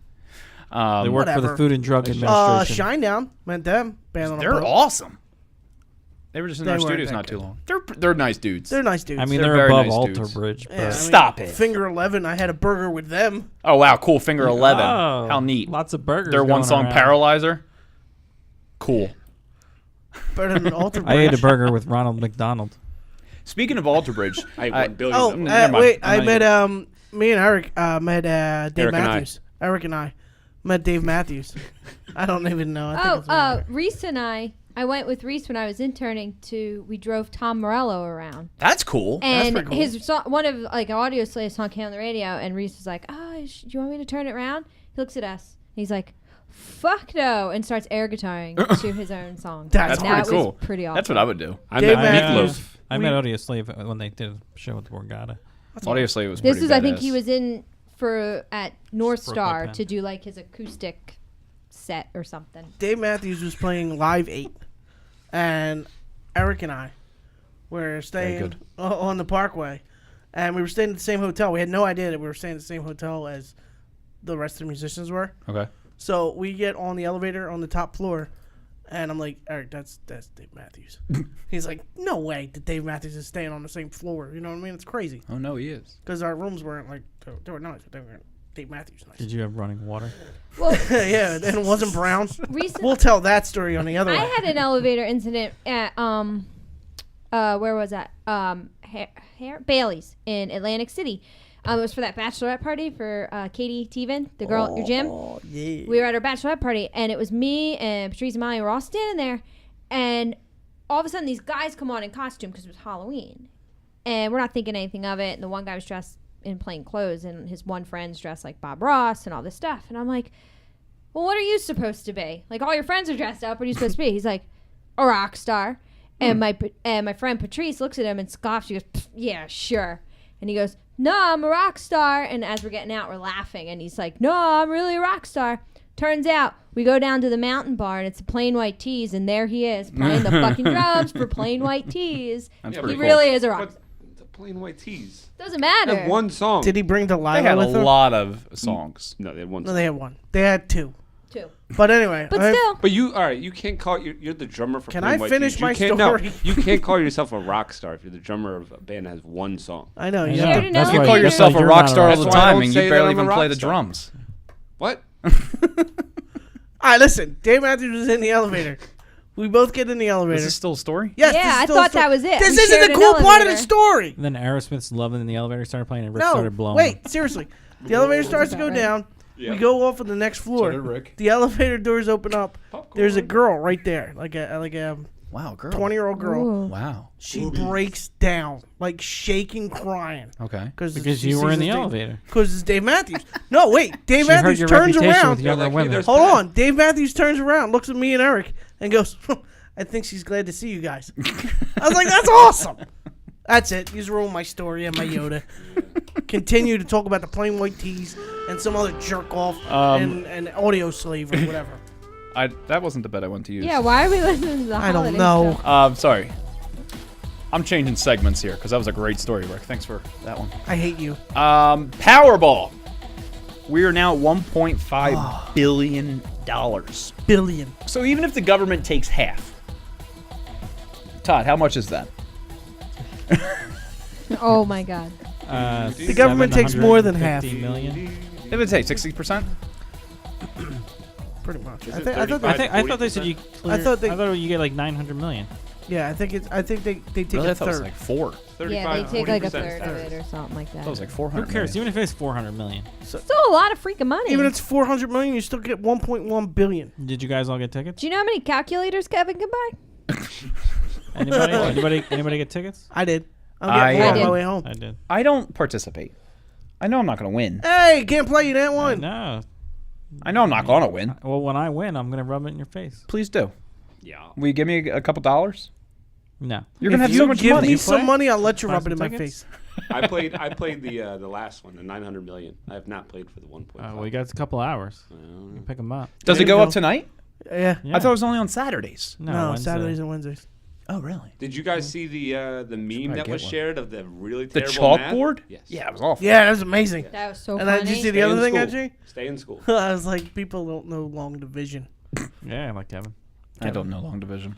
They work for the whatever. Food and Drug Administration. Shinedown. Meant them. Band on a They're boat. awesome. They were just in They our weren't studios that not too good. long. They're nice dudes. They're nice dudes. I mean, They're they're very above nice Alter dudes. Bridge. Yeah, But I mean, Stop it. Finger 11, I had a burger with them. Oh wow, cool. Finger 11. Oh, How neat. Lots of burgers. Their one going song around. Paralyzer. Cool. Better than Alter I ate a Bridge. burger with Ronald McDonald. Speaking of Alter Bridge, I have 1 billion Oh, of them. never mind. wait. I'm I not met, me and Eric met Dave Eric and I. Matthews. Eric and I met Dave Matthews. I don't even know. I think it's Reese and I went with Reese when I was interning we drove Tom Morello around. that's cool. And pretty cool. his song, one of like an audio slave song came on the radio, and Reese was like, "Oh, do you want me to turn it around?" He looks at us. And he's like, "Fuck no!" and starts air guitaring to his own song. That's And pretty that cool. Was pretty awesome. That's what I would do. I Dave met Matthews. Meatloaf. I met Audio Slave when they did a show with Borgata. Audio Slave was This pretty was, I think, badass. he was in at North Brooklyn Star Pen. to do like his acoustic set or something. Dave Matthews was playing Live 8. And Eric and I were staying good. on the Parkway. And we were staying at the same hotel. We had no idea that we were staying at the same hotel as the rest of the musicians were. Okay. So we get on the elevator on the top floor. And I'm like, Eric, that's Dave Matthews. He's like, no way that Dave Matthews is staying on the same floor. You know what I mean? It's crazy. Oh no, he is. Because our rooms weren't like, they were nice, but they weren't Dave Matthews nice. Did you have running water? Well, Yeah, and it wasn't brown. recently, We'll tell that story on the other I one. had an elevator incident at where was that? Bailey's in Atlantic City. It was for that bachelorette party for Katie Teven, the girl at your gym. Oh, yeah. We were at our bachelorette party, and it was me and Patrice and Molly. We're all standing there, and all of a sudden, these guys come on in costume because it was Halloween, and we're not thinking anything of it. And the one guy was dressed in plain clothes, and his one friend's dressed like Bob Ross and all this stuff. And I'm like, well, what are you supposed to be? Like, all your friends are dressed up. What are you supposed to be? He's like, a rock star. And my friend Patrice looks at him and scoffs. She goes, yeah, sure. And he goes, no, I'm a rock star. And as we're getting out, we're laughing. And he's like, no, I'm really a rock star. Turns out we go down to the mountain bar, and it's the Plain White Tees, and there he is playing the fucking drums for Plain White Tees. That's He pretty cool. really is a rock star. But the plain white tees. Doesn't They matter. had one song. Did he bring They Delilah had a with him? lot of songs. No, they had one No, song. they had one. They had 2. Too. But anyway. But still. But you, all right, you can't call you're the drummer for Can Plain I White finish Tees. my you can't, story? No, you can't call yourself a rock star if you're the drummer of a band that has one song. I know. Yeah. You Sure have to to, know. That's You why- call You're yourself a you're rock not star all That's the why I time, don't and say you that barely I'm a even play rock the star. drums. What? all right, listen. Dave Matthews was in the elevator We both get in the elevator. Is this still a story? Yes. Yeah, this is I still a thought story. that was it. This We isn't shared the an cool part of the elevator. story. And then Aerosmith's "Love" in the elevator started playing, and Rick No, started blowing. wait, seriously. The elevator starts to go Right. down. We go off on the next floor. So did Rick. The elevator doors open up. There's a girl right there, like a Wow, girl. 20-year-old girl. Ooh. Wow. She breaks down, like shaking, crying. Okay. Because you were in the elevator. Because it's Dave Matthews. No, wait. Dave She heard Matthews your turns reputation around. with younger Like, hey, women. there's- Hold on. Dave Matthews turns around, looks at me and Eric, and goes, I think she's glad to see you guys. I was like, that's awesome. That's it. You just ruined my story and my Yoda. Continue to talk about the plain white tees and some other jerk off and audio slave or whatever. That wasn't the bet I went to use. Yeah, why are we listening to the I don't holiday know. stuff? Sorry. I'm changing segments here because that was a great story, Rick. Thanks for that one. I hate you. Powerball. We are now at $1.5 billion. Billion. So even if the government takes half, Todd, how much is that? Oh my God. The government takes more than half. 750 million. If it takes 60%? Pretty much. Is I it thought I thought they said you. I thought you get like 900 million. Yeah, I think they take Really? a I thought it was third. like 4. Yeah, they take like a 40% third of it or something like that. That was like 400. Who cares? Even if it's 400 million. Still a lot of freaking money. Even if it's 400 million, you still get 1.1 billion. Did you guys all get tickets? Do you know how many calculators Kevin can buy? Anybody get tickets? I did. I'm I getting one on did. my way home. I did. I don't participate. I know I'm not going to win. Hey, can't play you that one. No. I know I'm not going to win. Well, when I win, I'm gonna rub it in your face. Please do. Yeah. Will you give me a couple dollars? No. You're going to have If so you much give money. me some play? money, I'll let you Buy rub some it in my tickets? face. I played the last one, the 900 million. I have not played for the 1.5. Well, you got a couple hours. You pick them up. Does There it go you up go. tonight? Yeah. Yeah. I thought it was only on Saturdays. No, Wednesday. Saturdays and Wednesdays. Oh, really? Did you guys see the meme that get was one. shared of the really The terrible math? chalkboard? Yes. Yeah, it was awful. Yeah, that was amazing. That was so And funny. did you see the Stay other in thing, school. actually? Stay in school. I was like, people don't know long division. Yeah, like Kevin. I don't know long division.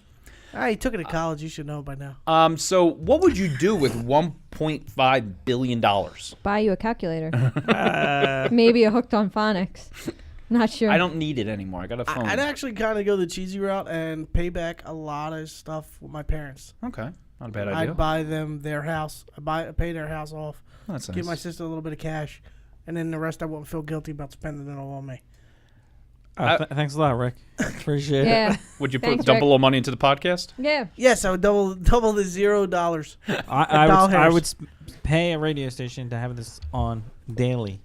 He took it to college. You should know by now. So what would you do with $1.5 billion? Buy you a calculator. Maybe a hooked on phonics. Not sure. I don't need it anymore. I got a phone. I'd actually kind of go the cheesy route and pay back a lot of stuff with my parents. Okay. Not a bad idea. I'd buy them their house. Pay their house off. That's Give nice. my sister a little bit of cash. And then the rest I won't feel guilty about spending it all on me. Thanks a lot, Rick. Appreciate Yeah. it. Would you Thanks, dump Rick. a little money into the podcast? Yeah. Yes, I would double the $0. I would pay a radio station to have this on daily.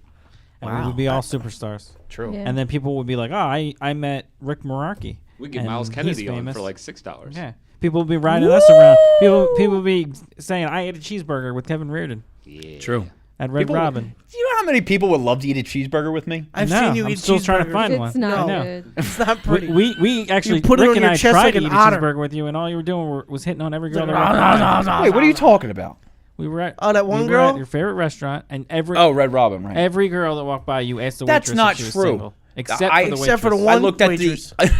And we would be all superstars. True. Yeah. And then people would be like, oh, I met Rick Mararki. We get and Miles he's Kennedy on famous. for like $6. Yeah. People would be riding us around. People would be saying, I ate a cheeseburger with Kevin Reardon Yeah. True. at Red Robin. Do you know how many people would love to eat a cheeseburger with me? I've No, seen you I'm eat still trying to cheeseburgers. find It's one. not I know. good. It's not pretty. We actually, put it Rick on and your I chest tried like to an eat a otter. cheeseburger with you, and all you were doing was hitting on every girl that Wait, what are you talking about? We were at Oh, that one we were girl? at your favorite restaurant, and Oh, Red Robin, right. every girl that walked by you asked the That's waitress not if she was true. single, except I- for the except for the waitress. one I looked at waitress. the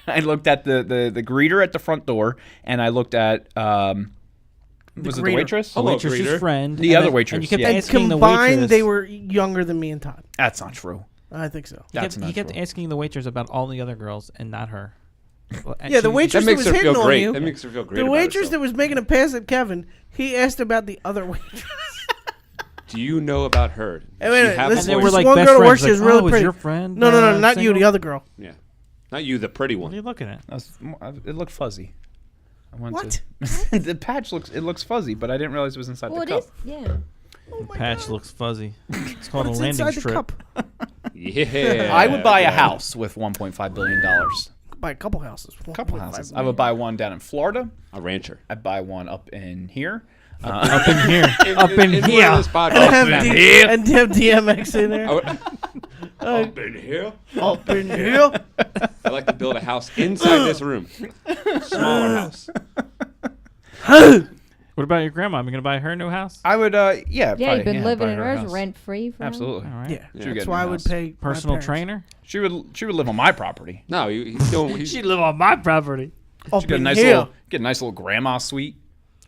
I looked at the greeter at the front door, and I looked at was it the greeter. waitress? The Hello, waitress's greeter. friend, The and other then- waitress, and you kept yeah. And asking the combined, waitress. they were younger than me and Todd. That's not true. I think so. He That's kept, not he kept true. asking the waitress about all the other girls and not her. And Yeah, the she- waitress That that makes was her hitting feel on great. you. That makes her feel great. The about waitress herself. that was making a pass at Kevin, he asked about the other waitress. Do you know about her? Hey, wait a She minute, have listen, a And they this were boyfriend? like one best girl that friends. works here is like, really oh, pretty. Is your friend? No, not you, single? the other girl. Yeah. Not you, the pretty What are one. you looking at? It looked fuzzy. I went What? to- the patch looks fuzzy, but I didn't realize it was inside Well, the it cup. is. Yeah. The patch looks fuzzy. It's called What's a landing inside the strip. cup? Yeah. I would buy a house with $1.5 billion. Buy a couple houses. Couple houses. I would buy one down in Florida. A rancher. I'd buy one up in here. Up in here. Up in This here. podcast. And have DMX in there. Up in here. Up in here. I'd like to build a house inside this room. Smaller house. What about your grandma? Am you going to buy her a new house? I would, yeah. Yeah, probably, you've been living buy in her a hers house. rent free for Absolutely. All right. Yeah, She would get that's a why I new would house. pay. my Personal parents. trainer? She would live on my property. No, he's doing. He's, live on my property. Up She'd get a in nice here. little grandma suite.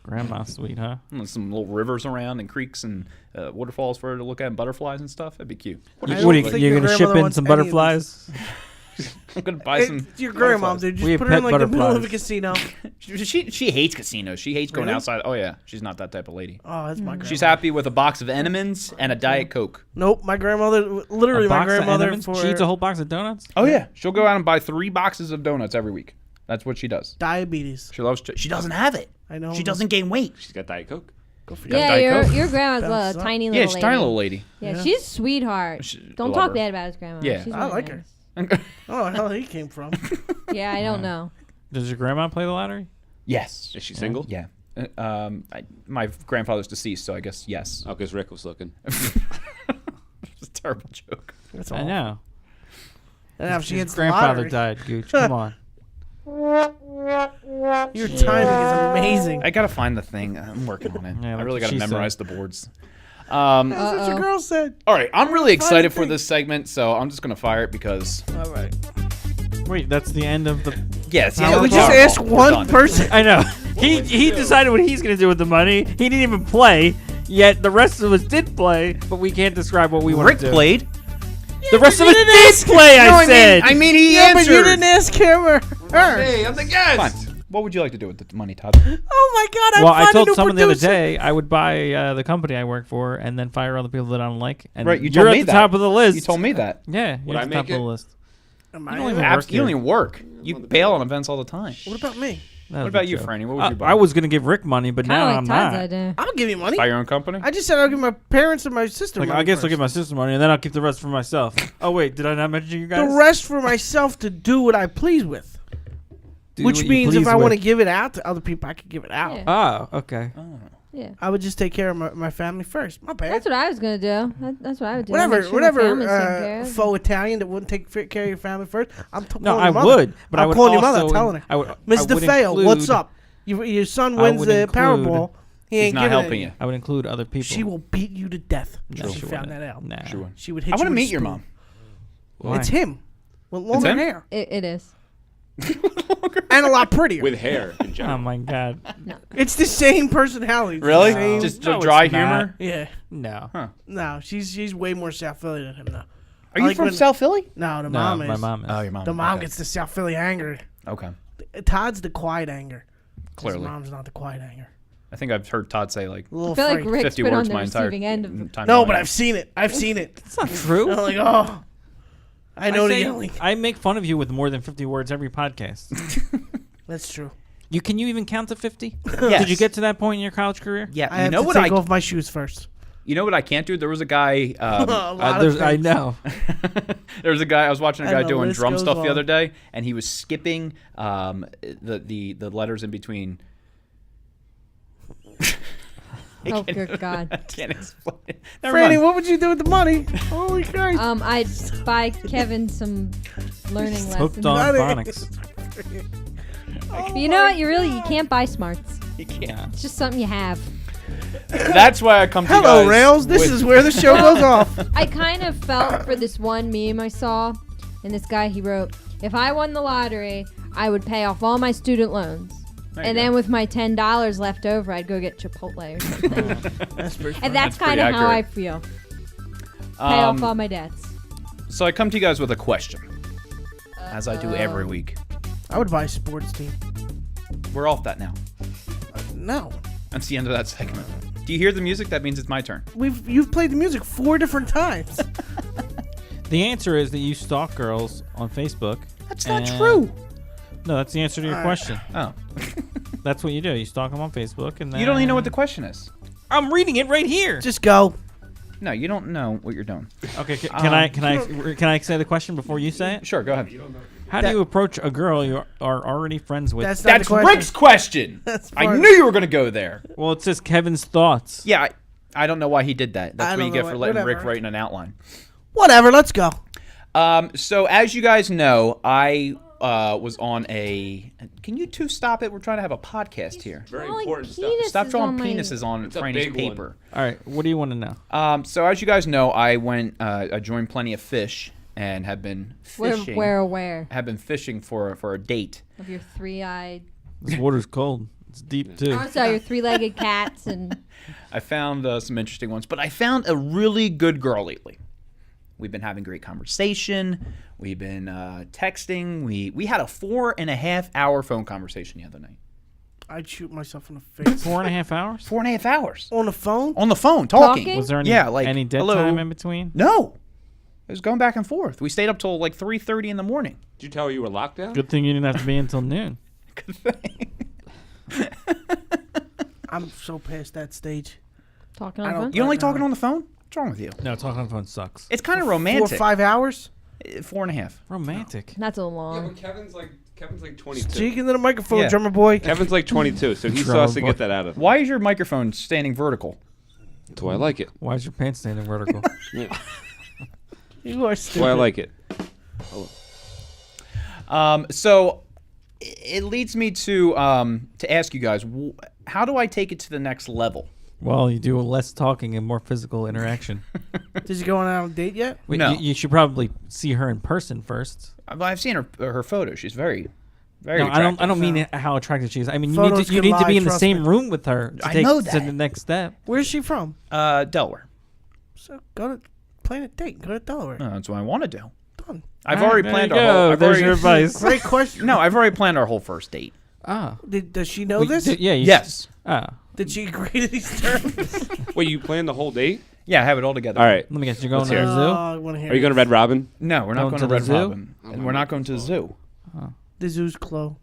Grandma sweet, huh? And some little rivers around and creeks and waterfalls for her to look at and butterflies and stuff. That'd be cute. I What are don't think you're your going to ship grandmother in wants some any of this. butterflies? I'm gonna buy some. It's your grandma, butterflies. dude. Just We put have her in pet like the middle of a butterflies. casino. She hates casinos. She hates going Really? outside. Oh yeah, she's not that type of lady. Oh, that's my grandma. She's happy with a box of M&Ms and a Diet Coke. Nope, my grandmother, literally A my box of grandmother M&Ms? for She eats a whole box of donuts. Oh yeah, she'll go out and buy 3 boxes of donuts every week. That's what she does. diabetes. She loves. She doesn't have it. I know. She doesn't gain weight. She's got Diet Coke. Go for you. Yeah, Diet Coke. your grandma's Bounces a up. tiny little Yeah, lady. she's a tiny little lady. Yeah, she's a sweetheart. Don't love talk her. bad about his grandma. Yeah. She's I really like nice. her. I don't know how he came from. Yeah, I don't know. Does your grandma play the lottery? Yes. Is she single? Yeah. My grandfather's deceased, so I guess yes. Oh, because Rick was looking. It's a terrible joke. That's I all. know. And if she His hits the grandfather lottery, died, Gooch. Come on. your timing is amazing. I gotta find the thing. I'm working on it. Yeah, I like really gotta she said. memorize the boards. That's what your girl said. All right, I'm really Find excited the for thing. this segment, so I'm just gonna fire it because All right. Wait, that's the end of the. yes, Yeah, We just asked one person. I know. He decided what he's gonna do with the money. He didn't even play. Yet the rest of us did play, but we can't describe what we want Rick to do. played. The rest of us didn't did ask- play. No, I said. I mean, he Yeah, but answered. you didn't ask him or her. Hey, I'm the guest. Fine. What would you like to do with the money, Todd? Oh my God! Well, I found a told new someone the other producer. day I would buy the company I work for and then fire other people that I don't like. And Right, you you're told at me the that. top of the list. You told me that. Yeah, Would you're I at the top make of the it? list. Am You I don't in? even You work don't here. even work. You bail on events all the time. What about me? That was What a about you, joke. Franny? What would you buy? I was gonna give Rick money, but Kind now of I'm like Todd's not. idea. I'll give you money. Buy your own company? I just said I'll give my parents and my sister Like, money I guess I'll first. give my sister money and then I'll keep the rest for myself. Oh wait, did I not mention you guys? the rest for myself to do what I please with. Do Which what you means if please I want to with. give it out to other people, I could give it out. Yeah. Oh, okay. Yeah. I would just take care of my family first. My bad. That's what I was gonna do. That's what I would do. I'd make sure my Whatever family's taken care of. faux Italian that wouldn't take care of your family first. I'm calling No, your I mother. would, but I I'm would calling your also mother, telling her. I would, Miss I would DeFeo, what's include- up? Your son I wins would the include- Powerball. He He's ain't not giving it helping to you. I would include other people. She will beat you to death. No, if she found wouldn't. that out. Nah. She would. She would hit I you want to with a meet your spoon. mom. Why? It's him with longer him? hair It is. and a lot prettier. With hair in Oh general. my god. It's the same personality. It's the Really? same- Just No, dry it's not. humor? yeah. No. No, she's way more South Philly than him now. Are you like from when- South Philly? No, the No, mom is. my mom is. Oh, your mom. The mom Okay. gets the South Philly anger. Okay. Todd's the quiet anger. His Clearly. mom's not the quiet anger. I think I've heard Todd say like A little I feel like afraid. Rick's 50 been on words the my entire receiving end of. time. No, in but life. I've seen it. I've seen it. It's not true. I'm like, oh. I know the say- yelling. I make fun of you with more than 50 words every podcast. That's true. Can you even count to 50? Yes. Did you get to that point in your college career? Yeah, I you have know to what take I off my shoes first. you know what I can't do? There was a guy A lot of I things. know. there was a guy I was watching a And guy the doing list drum goes stuff the on. other day and he was skipping the letters in between. Oh, good God. I can't explain it. Never Franny, mind. what would you do with the money? Holy Christ. I'd buy Kevin some learning Hooked lessons. on Not it. phonics. But you know what? You can't buy smarts. You can't. It's just something you have. That's why I come to you Hello, guys Rails. This with- is where the show goes off. I kind of felt for this one meme I saw, and this guy he wrote, "If I won the lottery, I would pay off all my student loans, There you and go. then with my $10 left over, I'd go get Chipotle or something." That's pretty And that's pretty kind of how I accurate. feel. Pay off Um, all my debts. So I come to you guys with a question, as I do every week. I would buy a sports team. We're off that now. No. That's the end of that segment. Do you hear the music? That means it's my turn. You've played the music 4 different times. The answer is that you stalk girls on Facebook. That's not and- true. No, that's the answer to your question. Oh. That's what you do. You stalk them on Facebook, and then You don't even know what the question is. I'm reading it right here. Just go. No, you don't know what you're doing. Okay, can I say the question before you say it? Sure, go ahead. How do you approach a girl you are already friends with? That's not That's the question. Rick's question. That's I fine. knew you were going to go there. Well, it says Kevin's thoughts. Yeah, I don't know why he did that. That's I what don't you get know for why- letting Rick whatever. write in an outline. Whatever. Let's go. So as you guys know, I was on a. Can you two stop it? We're trying to have a podcast here. Very Drawing important stuff. penises Stop drawing on my- penises on It's a Franny's big one. paper. All right, what do you want to know? So as you guys know, I joined Plenty of Fish and have been fishing. We're aware Have been fishing for a date. of your three-eyed. This water's cold. It's deep too. Also, your three-legged cats and. I found some interesting ones, but I found a really good girl lately. We've been having great conversation. We've been texting. We had a 4.5 hour phone conversation the other night. I'd shoot myself in the face. 4.5 hours? 4.5 hours. On the phone? On the phone, talking. Talking? Was there any, any dead hello? time in between? No. It was going back and forth. We stayed up till like 3:30 in the morning. Did you tell her you were locked down? Good thing you didn't have to be until noon. Good thing. I'm so past that stage. Talking on the phone? You don't like talking on the phone? What's wrong with you? No, talking on the phone sucks. It's kind of 4 or romantic. 5 hours? 4.5. Romantic. That's a Yeah, long. but Kevin's like 22. Speak into the microphone, Yeah. drummer boy. Kevin's like 22, so he still has to get that out of him. Why is your microphone standing vertical? That's why I like it. Why is your pants standing vertical? Yeah. You are That's stupid. why I like it. So it leads me to ask you guys, how do I take it to the next level? Well, you do less talking and more physical interaction. Did you go on a date yet? Wait, No. you should probably see her in person first. I've seen her photo. She's very No, attractive. I don't mean how attractive she is. I mean, Photos you can need to be lie, in the trust same me. room with her to I take know to that. the next step. Where's she from? Delaware. So go to plan a date. Go to Delaware. That's what I want to do. Done. I've All right, already there planned you our whole. go. I've There's already- your advice. Great question. No, I've already planned our whole first date. Ah. Does she know Well, this? yeah. You Yes. Ah. Did she agree to these terms? Wait, you planned the whole date? Yeah, I have it all together. All right. Let me guess. You're going Let's to hear the it. zoo? I want to hear Are you going to Red Robin? No, we're not Going going to to the Red zoo? Robin, and we're not going to the zoo. The zoo's closed.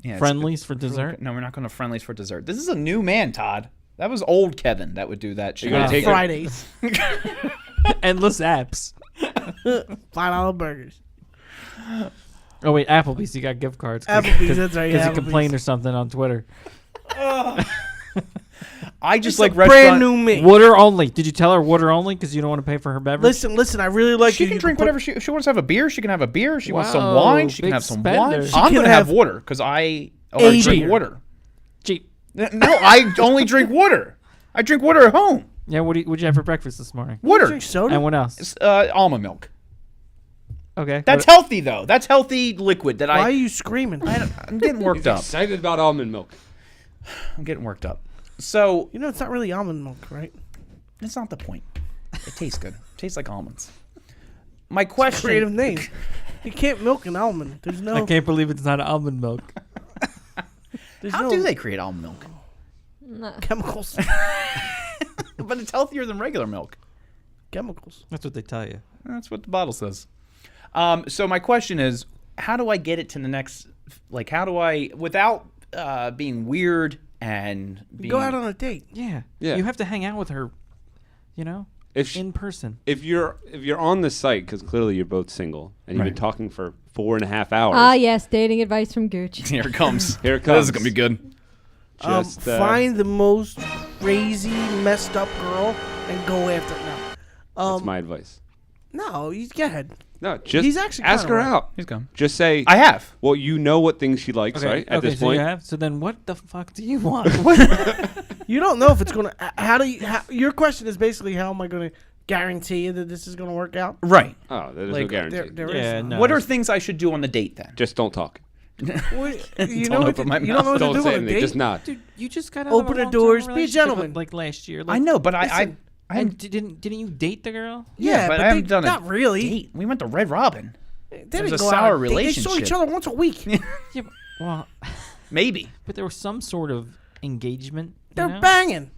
Yeah, it's- Friendlies for dessert? No, we're not going to friendlies for dessert. This is a new man, Todd. That was old Kevin that would do that shit. You're gonna take her- Fridays. Endless apps. $5 burgers. Oh wait, Applebee's. You got gift cards. Applebee's, that's right, Because yeah, you complained Applebee's. or something on Twitter. I just It's like a restaurant. brand new me. Water only. Did you tell her water only because you don't want to pay for her beverage? Listen. I really like She you. can You drink put- whatever she wants to have a beer. She can have a beer. She wants some Wow, wine. She can big have some spender. wine. She I'm can gonna have have water because I already drink beer. water. Cheap. No, I only drink water. I drink water at home. Yeah. What'd you have for breakfast this morning? Water. Drink soda? And what else? It's, almond milk. Okay. That's healthy though. That's healthy liquid that Why are I. you screaming? I'm getting worked up. Excited about almond milk. I'm getting worked up. So You know it's not really almond milk, right? that's not the point. It tastes good. It tastes like almonds. My question. Creative name. You can't milk an almond. There's no. I can't believe it's not almond milk. There's How no do they create almond milk? No. chemicals. But it's healthier than regular milk. Chemicals. That's what they tell you. That's what the bottle says. So my question is, how do I get it to the next? Like, how do I, without being weird and being, Go out on a date. Yeah. Yeah. You have to hang out with her. You know, If in person. if you're on the site, because clearly you're both single and you've been Right. talking for 4.5 hours. Ah, yes, dating advice from Gooch. Here it comes. Here it This comes. is gonna be good. Just Find the most crazy, messed up girl and go after it now. that's my advice. No, you go ahead. No, just He's actually ask kinda her right. out. He's gone. Just say, I have. well, you know what things she likes, right? At this so point. you have. So then, what the fuck do you want? You don't know if it's gonna. How do you? Your question is basically how am I gonna guarantee you that this is gonna work out? Right. Oh, there's no Like, guarantee. There Yeah, is. no. What are things I should do on the date then? Just don't talk. Well, you Don't know what open my you don't know what Don't to do say on a anything. date. Just nod. Dude, you just got out Open of the a long-term doors, be a relationship, gentleman. Like last year. I Like, know, but listen, And didn't you date the girl? Yeah, but but I haven't they- done not a really. date. We went to Red Robin. They There's didn't a go out sour on a date. They saw each relationship. other once a week. Yeah. But, well, Maybe. but there was some sort of engagement. They're you know? banging.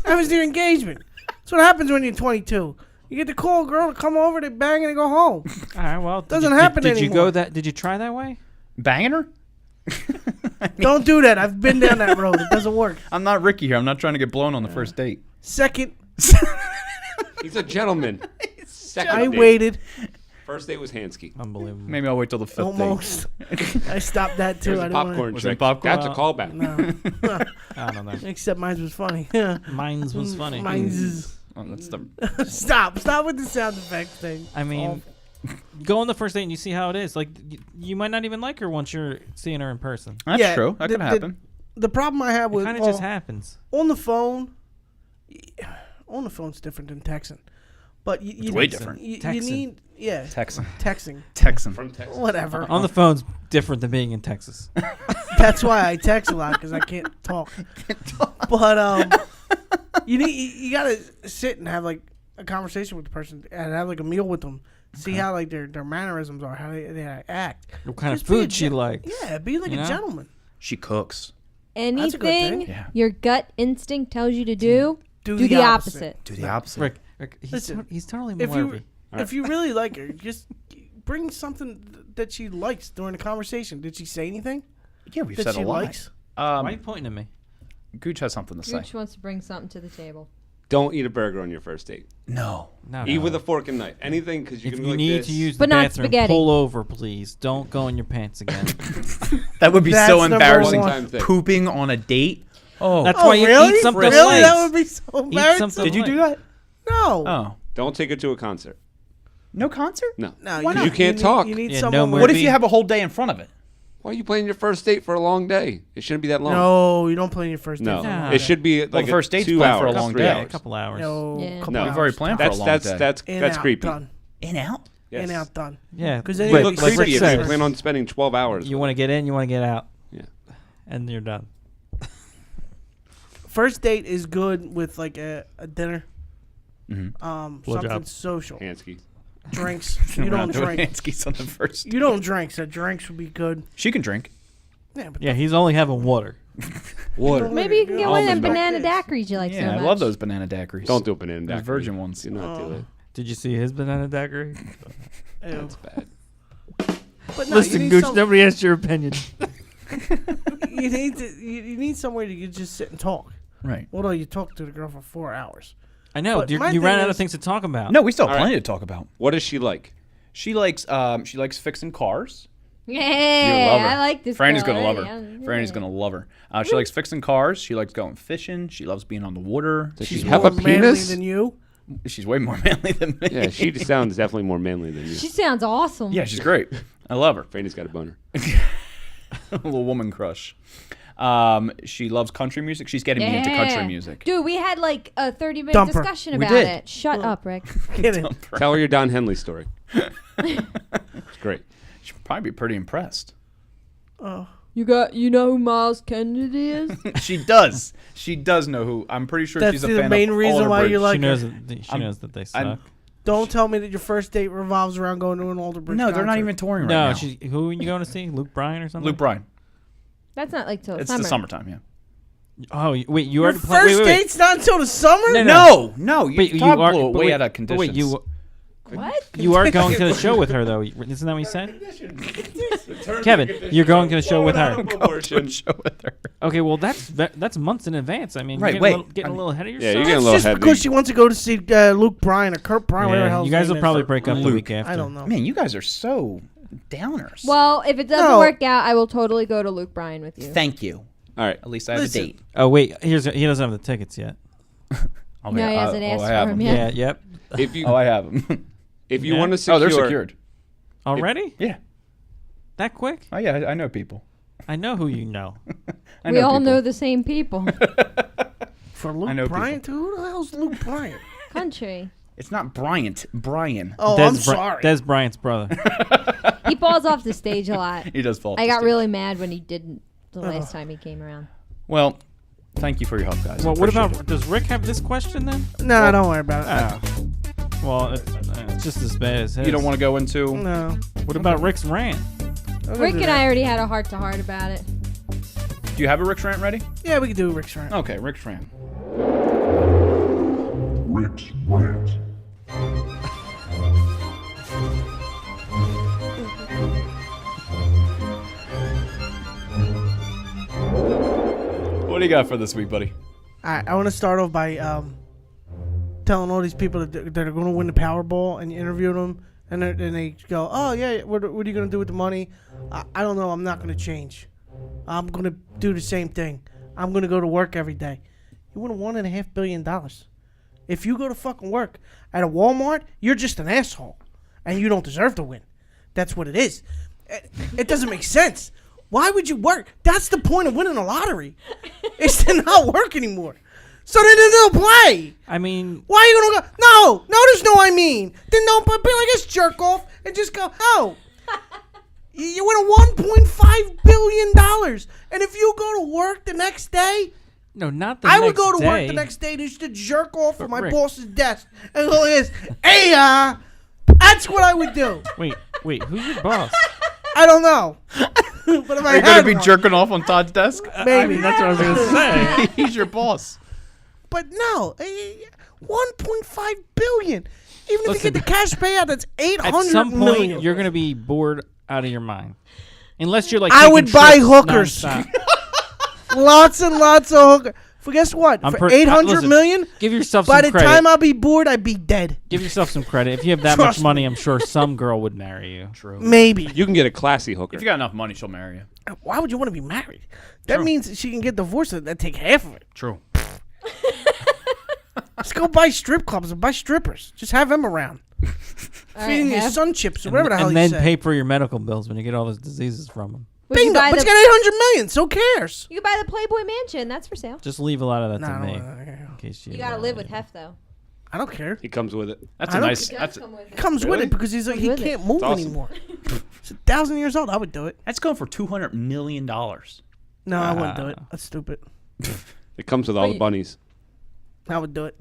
That was their engagement. That's what happens when you're 22. You get the call girl to come over, they bang and they go home. All right. Well, Doesn't happen Did you anymore. go that? Did you try that way? Banging her? Don't do that. I've been down that road. It doesn't work. I'm not Ricky here. I'm not trying to get blown on the first date. Second, He's a gentleman. Second I date. waited First date was Hansky. Unbelievable. Maybe I'll wait till the fifth almost. I stopped that too. There's I a didn't popcorn want Was it trick. popcorn? That's a callback. No. I don't know. Except mine was funny. Mine's was funny. Mine's is. Oh, that's the, Stop with the sound effect thing. I mean, go on the first date and you see how it is. Like, you might not even like her once you're seeing her in person. that's Yeah, true. That the- could happen. The problem I have It with kind of just happens. on the phone, on the phone's different than texting. But you way different. You Texting. need Texan. texting. Texan. From Texas. Whatever. On the phone's different than being in Texas. That's why I text a lot because I can't talk. But you gotta sit and have like a conversation with the person and have like a meal with them. See how like their mannerisms are, how they act. What kind of Just be a food she gen- likes. Yeah, be like You a know? gentleman. She cooks. That's a good Anything thing. Yeah. your gut instinct tells you to do, Do do the the opposite. opposite. Do the opposite. Rick, Listen, he's totally If Morvy. you really like her, just bring something that she likes during the conversation. Did she say anything Yeah, we've that said she a lot. likes? Why are you pointing at me? Gooch has something to say. Gooch wants to bring something to the table. Don't eat a burger on your first date. No. No, Eat with a fork and knife. Anything, because you If can you go like need this. to use the But not bathroom, spaghetti. pull over, please. Don't go in your pants again. That would be That's so number embarrassing. one. Thing. Pooping on a date. Oh, That's Oh, why you really? eat something Really? light. That would be so embarrassing. something did you do that? No. Oh, Don't take her to a concert. no concert. No. No, Why Because not? you can't talk. You need Yeah, someone. no with- What if Maybe- you have a whole day in front of it? Why are you planning your first date for a long day? It shouldn't be that long. No, you don't plan your first date. No. for a long No. day. It should be like the first date's 2 planned for a hours, long 3 day. A hours. couple hours. No, Yeah. couple No. We've already hours. planned for a That's long that's day. that's In, that's out, creepy. Done. In out. Yes. In, out, done. Yeah, 'Cause then Rick, it'll Look be like creepy Rick if you says, plan on spending 12 hours. you want to get in, you want to get out. Yeah. And you're done. First date is good with like a dinner. Mm-hmm. Something Blowjob. social. Hansky. Drinks. You don't drink. Hanskies on the first. You don't drink, so drinks would be good. She can drink. Yeah, but Yeah, he's only having water. Water. Maybe you can get one of them Almond banana milk. daiquiris you like so Yeah, I much. love those banana daiquiris. Don't do a banana Those daiquiri. virgin ones. Do not do it. Did you see his banana daiquiri? Ew. That's bad. But no, Listen, you need Gooch, some- nobody asked your opinion. you need somewhere to just sit and talk. Right. Although you talk to the girl for 4 hours. I know. But You my ran thing out of is- things to talk about. No, we still have All right. plenty to talk about. What does she like? She likes fixing cars. Yeah, You love her. I like this. Franny's girl gonna love her. already. Franny's gonna love her. She likes fixing cars. She likes going fishing. She loves being on the water. Does She's she have more a manly penis? than you. She's way more manly than me. Yeah, she sounds definitely more manly than you. She sounds awesome. Yeah, she's great. I love her. Franny's got a boner. A little woman crush. She loves country music. She's getting me into country music. Dude, we had like a 30-minute Dump her. discussion We about did. it. Shut up, Rick. Get it. Tell her your Don Henley story. It's great. She'd probably be pretty impressed. You know who Miles Kennedy is? She does. She does know who. I'm pretty sure That's she's a the fan main of reason Alder why you Bridge. like she knows her. that I'm- knows that they I'm- suck. Don't tell me that your first date revolves around going to an Alder Bridge No, they're not concert. even touring right No, now. who are you going to see? Luke Bryan or something? Luke Bryan. That's not like till It's summer. the summertime, yeah. Oh, wait, you Your already first wait. date's not until the summer? No. No, Wait, you blew it but way wait, out of but conditions. wait, you What? you are going to the show with her though. Isn't that what you said? Kevin, you're going to the show with her. go to a show with her. Okay, well that's months in advance. I mean, Right, you're wait. getting a little ahead of Yeah, yourself. you're getting a It's little just heavy. because she wants to go to see Luke Bryan or Kurt Bryan, whatever the hell you his guys name will is. probably break up the Luke. week after. I don't know. Man, you guys are so downers. Well, if it doesn't No. work out, I will totally go to Luke Bryan with you. Thank you. All right. At least I have Listen. a date. Oh wait, he doesn't have the tickets yet. Oh, No, he hasn't asked I for have him them. yet. Yeah, yep. If you Oh, I have them. if you Yeah. want to secure, Oh, they're secured. Already? Yeah. That quick? Oh, yeah, I know people. I know who you know. I We all people. know the same people. For I know Luke Bryan, too? Who the hell's Luke Bryan? Country. It's not Bryant. Brian. Oh, Des I'm Bry- sorry. Des Bryant's brother. He falls off the stage a lot. He does fall. off I the got stage. really mad when he didn't the last time he came around. Well, thank you for your help, guys. Well, what Appreciate about it. does Rick have this question then? No, don't worry about it. Oh. Well, it's just as bad as his. You don't want to go into? No. What about Rick's rant? Rick and I already had a heart-to-heart about it. Do you have a Rick's rant ready? Yeah, we can do Rick's rant. Okay, Rick's rant. Rick's rant. What do you got for this week, buddy? All right, I want to start off by telling all these people that are going to win the Powerball, and you interview them, and they go, "Oh yeah, what are you going to do with the money?" I don't know. I'm not going to change. I'm going to do the same thing. I'm going to go to work every day. You win $1.5 billion. If you go to fucking work at a Walmart, you're just an asshole, and you don't deserve to win. That's what it is. It doesn't make sense. Why would you work? That's the point of winning a lottery. It's to not work anymore. So then they'll play. I mean, Why are you gonna go? No, there's no I mean. Then don't be like this jerk off and just go, oh. You win $1.5 billion. And if you go to work the next day No, not the I next would go to day. work the next day just to jerk off at my Rick. boss's desk and go, "Is hey, that's what I would do." Wait, who's your boss? I don't know, but if I Are you had gonna be one, jerking off on Todd's desk? maybe That's what I was gonna say. He's your boss. But no, 1.5 billion. Even if Listen, you get the cash payout, that's 800 At some point, million. you're gonna be bored out of your mind, unless you're like. I taking would buy trips hookers. nonstop. Lots and lots of hookers. For guess what? For 800 listen, million, Give yourself by some the credit. time I'll be bored, I'd be dead. Give yourself some credit. If you have that Trust much money, I'm sure some girl would marry you. True. Maybe. You can get a classy hooker. If you got enough money, she'll marry you. Why would you want to be married? That True. means she can get divorced and take half of it. True. Let's go buy strip clubs and buy strippers. Just have them around. Feeding your son chips or whatever the hell and you then say. pay for your medical bills when you get all those diseases from them. Would you Bingo. buy But the- you got 800 million, so who cares? You can buy the Playboy Mansion. That's for sale. Just leave a lot of that No, to no, me, no, no, no. in case You gotta live with Hef though. I don't care. He comes with it. That's I a don't nice. care. That's It comes with Really? it because he's like, he with it. can't move awesome. anymore. He's 1,000 years old. I would do it. that's going for $200 million. No, I wouldn't do it. That's stupid. It comes with all the bunnies. I would do it.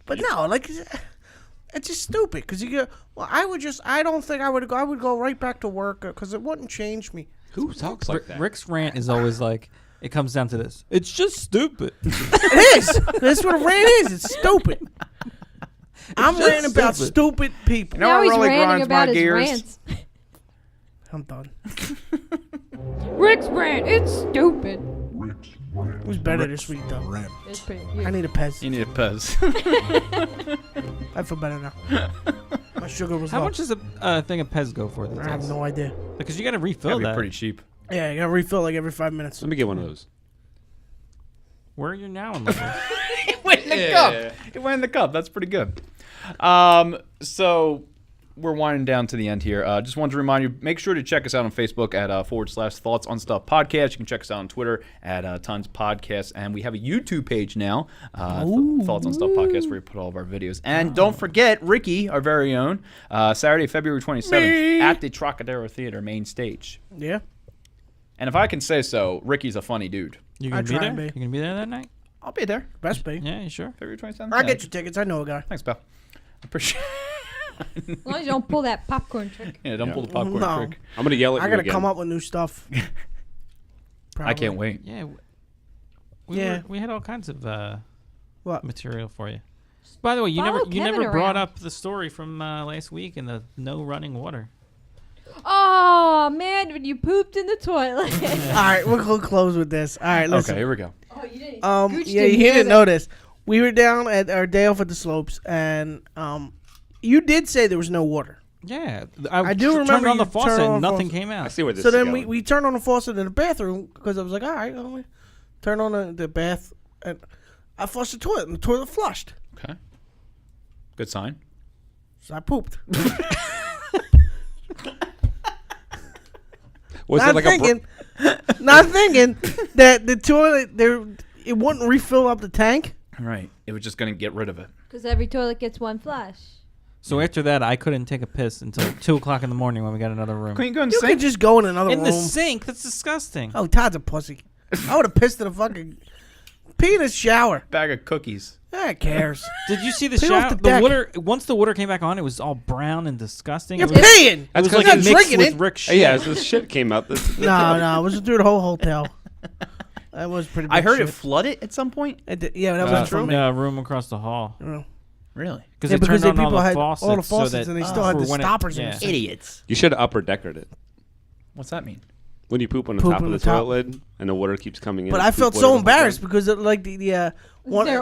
But no, like, it's just stupid because you go, well, I don't think I would go. I would go right back to work because it wouldn't change me. Who talks like that? Rick's rant is always like, it comes down to this. It's just stupid. It is. That's what a rant is. It's stupid. I'm just ranting about stupid. stupid people. know Now what he's really ranting grinds about my his gears? rants. I'm done. Rick's rant. It's stupid. Who's better this week, though? It's pretty. I need a Pez. You need a Pez. I feel better now. My sugar was How low. much does a thing of Pez go for? I have no idea. Because you got to refill That'd be that. pretty cheap. Yeah, you gotta refill like every 5 minutes. Let me get one of those. Where are you now in life? It went in the cup. It went in the cup. That's pretty good. So we're winding down to the end here. Just wanted to remind you, make sure to check us out on Facebook at /Thoughts on Stuff Podcast. You can check us out on Twitter at Tons Podcast. And we have a YouTube page now, Thoughts on Stuff Podcast, where we put all of our videos. And don't forget, Ricky, our very own, Saturday, February 27th at the Trocadero Theater main stage. Yeah. And if I can say so, Ricky's a funny dude. You I gonna be try there? and be. You gonna be there that night? I'll be there. Best be. Yeah, you sure? February 27th. I'll Yeah. get your tickets. I know a guy. Thanks, pal. Appreciate As long as you don't pull that popcorn trick. Yeah, don't pull the popcorn No. trick. I'm gonna yell at I you gotta again. come up with new stuff. I can't wait. Yeah. Yeah. We had all kinds of What? material for you. By the way, you Follow never Kevin brought around. up the story from last week and the no running water. Oh man, when you pooped in the toilet. All right, we're gonna close with this. All right, listen. Okay, here we go. Oh, you didn't. Gooch Yeah, didn't you hear didn't that. know this. We were down at our day off at the slopes, and you did say there was no water. Yeah, I do remember turned on the you faucet turned on and the nothing faucet. came out. I see where this So is then going. we turned on the faucet in the bathroom because I was like, all right, well, we turn on the bath, and I flushed the toilet, and the toilet flushed. Okay. Good sign. So I pooped. Was not it like thinking that the toilet it wouldn't refill up the tank. Right. It was just going to get rid of it. Because every toilet gets one flush. So after that, I couldn't take a piss until 2 o'clock in the morning when we got another room. Can you go in the You sink? could just go in another In room. the sink? That's disgusting. Oh, Todd's a pussy. I would have pissed in a fucking pee in the shower. Bag of cookies. Who cares? Did you see the Pee off shower? the deck. water. Once the water came back on, it was all brown and disgusting. You're It was, peeing. it was That's like 'cause it you're mixed drinking with it. Rick's shit. Hey, yeah, as this shit came out. No, it was through the whole hotel. That was pretty. I big heard shit. it flooded at some point. It did, yeah, that was from me. Yeah, room across the hall. Really? Because Yeah, they because turned the on people all the had faucets, all the so faucets that and they still had for the when it- stoppers in yeah. the Idiots. You should have upper deckered it. What's that mean? When you poop on the Poop top on of the the top. toilet lid and the water keeps coming in. But I poop felt water so the whole embarrassed time. because like two They're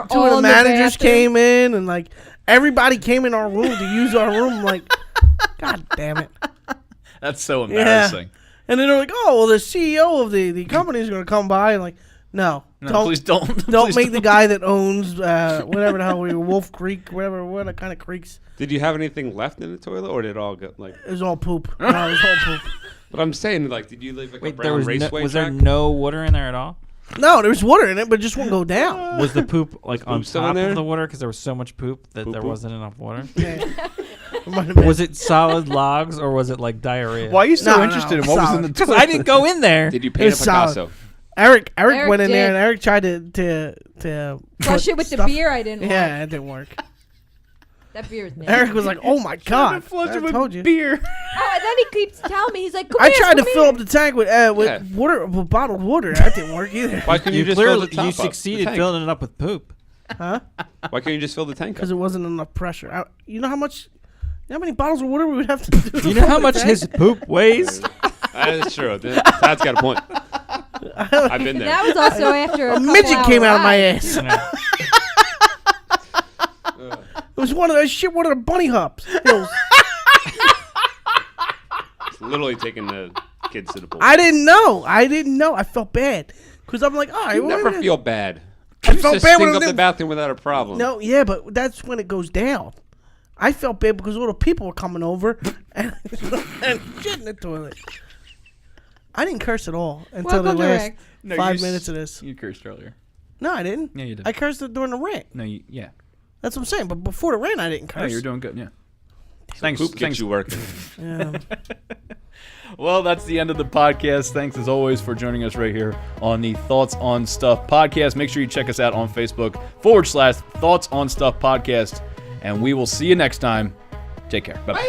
of all the in the managers bathroom. came in and like everybody came in our room to use our room. I'm like, God damn it! That's so Yeah. embarrassing. And then they're like, oh well, the CEO of the company is going to come by and like, no, No, please don't. don't Please make the guy that owns whatever the hell we were, Wolf Creek, whatever, what kind of creeks. Did you have anything left in the toilet, or did it all go like? It was all poop. No, it was all poop. But I'm saying, like, did you leave like a Wait, brown was raceway there track? no water in there at all? No, there was water in it, but it just wouldn't go down. Was the poop like on poop still in top there? of the water because there was so much poop that Poop, there poop. wasn't enough water? It might have been. Was it solid logs or was it like diarrhea? Why are you so No, interested in what was in the Because toilet? I didn't go in there. Did you It paint a was solid. Picasso? Eric Eric went in there did. and Eric tried to Flush put it with the stuff- beer. I didn't. Yeah, like. it didn't work. That beer is nasty. Eric was like, "Oh my god!" Flush I it with told you. beer. Oh, and then he keeps telling me, he's like, come I here, tried to come fill here. up the tank with water, with bottled water. That didn't work either. Why couldn't you just fill the top you up, the succeeded tank? filling it up with poop. Huh? Why couldn't you just fill the tank up? Because it wasn't enough pressure. You know how much? You know how many bottles of water we would have to do? Do you know how much his poop weighs? That's true. Tad's got a point. I've been there. That was also after a midget came out of my ride. ass. It was one of the bunny hops. Hills. It's literally taking the kids to the pool. I didn't know. I felt bad because I'm like, all right. You well, never feel bad. I You felt just bad stink when up I the did- bathroom without a problem. No, yeah, but that's when it goes down. I felt bad because all the people were coming over and shit in the toilet. I didn't curse at all until Welcome the to last Rick. No, 5 minutes of this. You cursed earlier. No, I didn't. Yeah, you did. I cursed during the rant. No, yeah. That's what I'm saying. But before the rant, I didn't curse. Oh, you're doing good. Yeah. Thanks. Poop gets Thanks. you working. Yeah. Well, that's the end of the podcast. Thanks as always for joining us right here on the Thoughts on Stuff podcast. Make sure you check us out on Facebook /Thoughts on Stuff podcast. And we will see you next time. Take care. Bye-bye.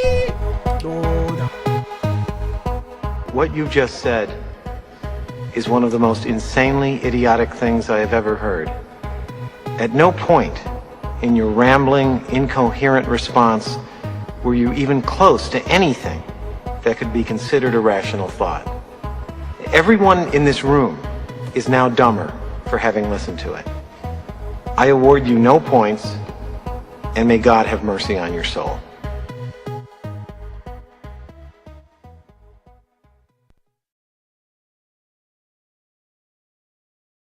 What you've just said is one of the most insanely idiotic things I have ever heard. At no point in your rambling, incoherent response were you even close to anything that could be considered a rational thought. Everyone in this room is now dumber for having listened to it. I award you no points, and may God have mercy on your soul.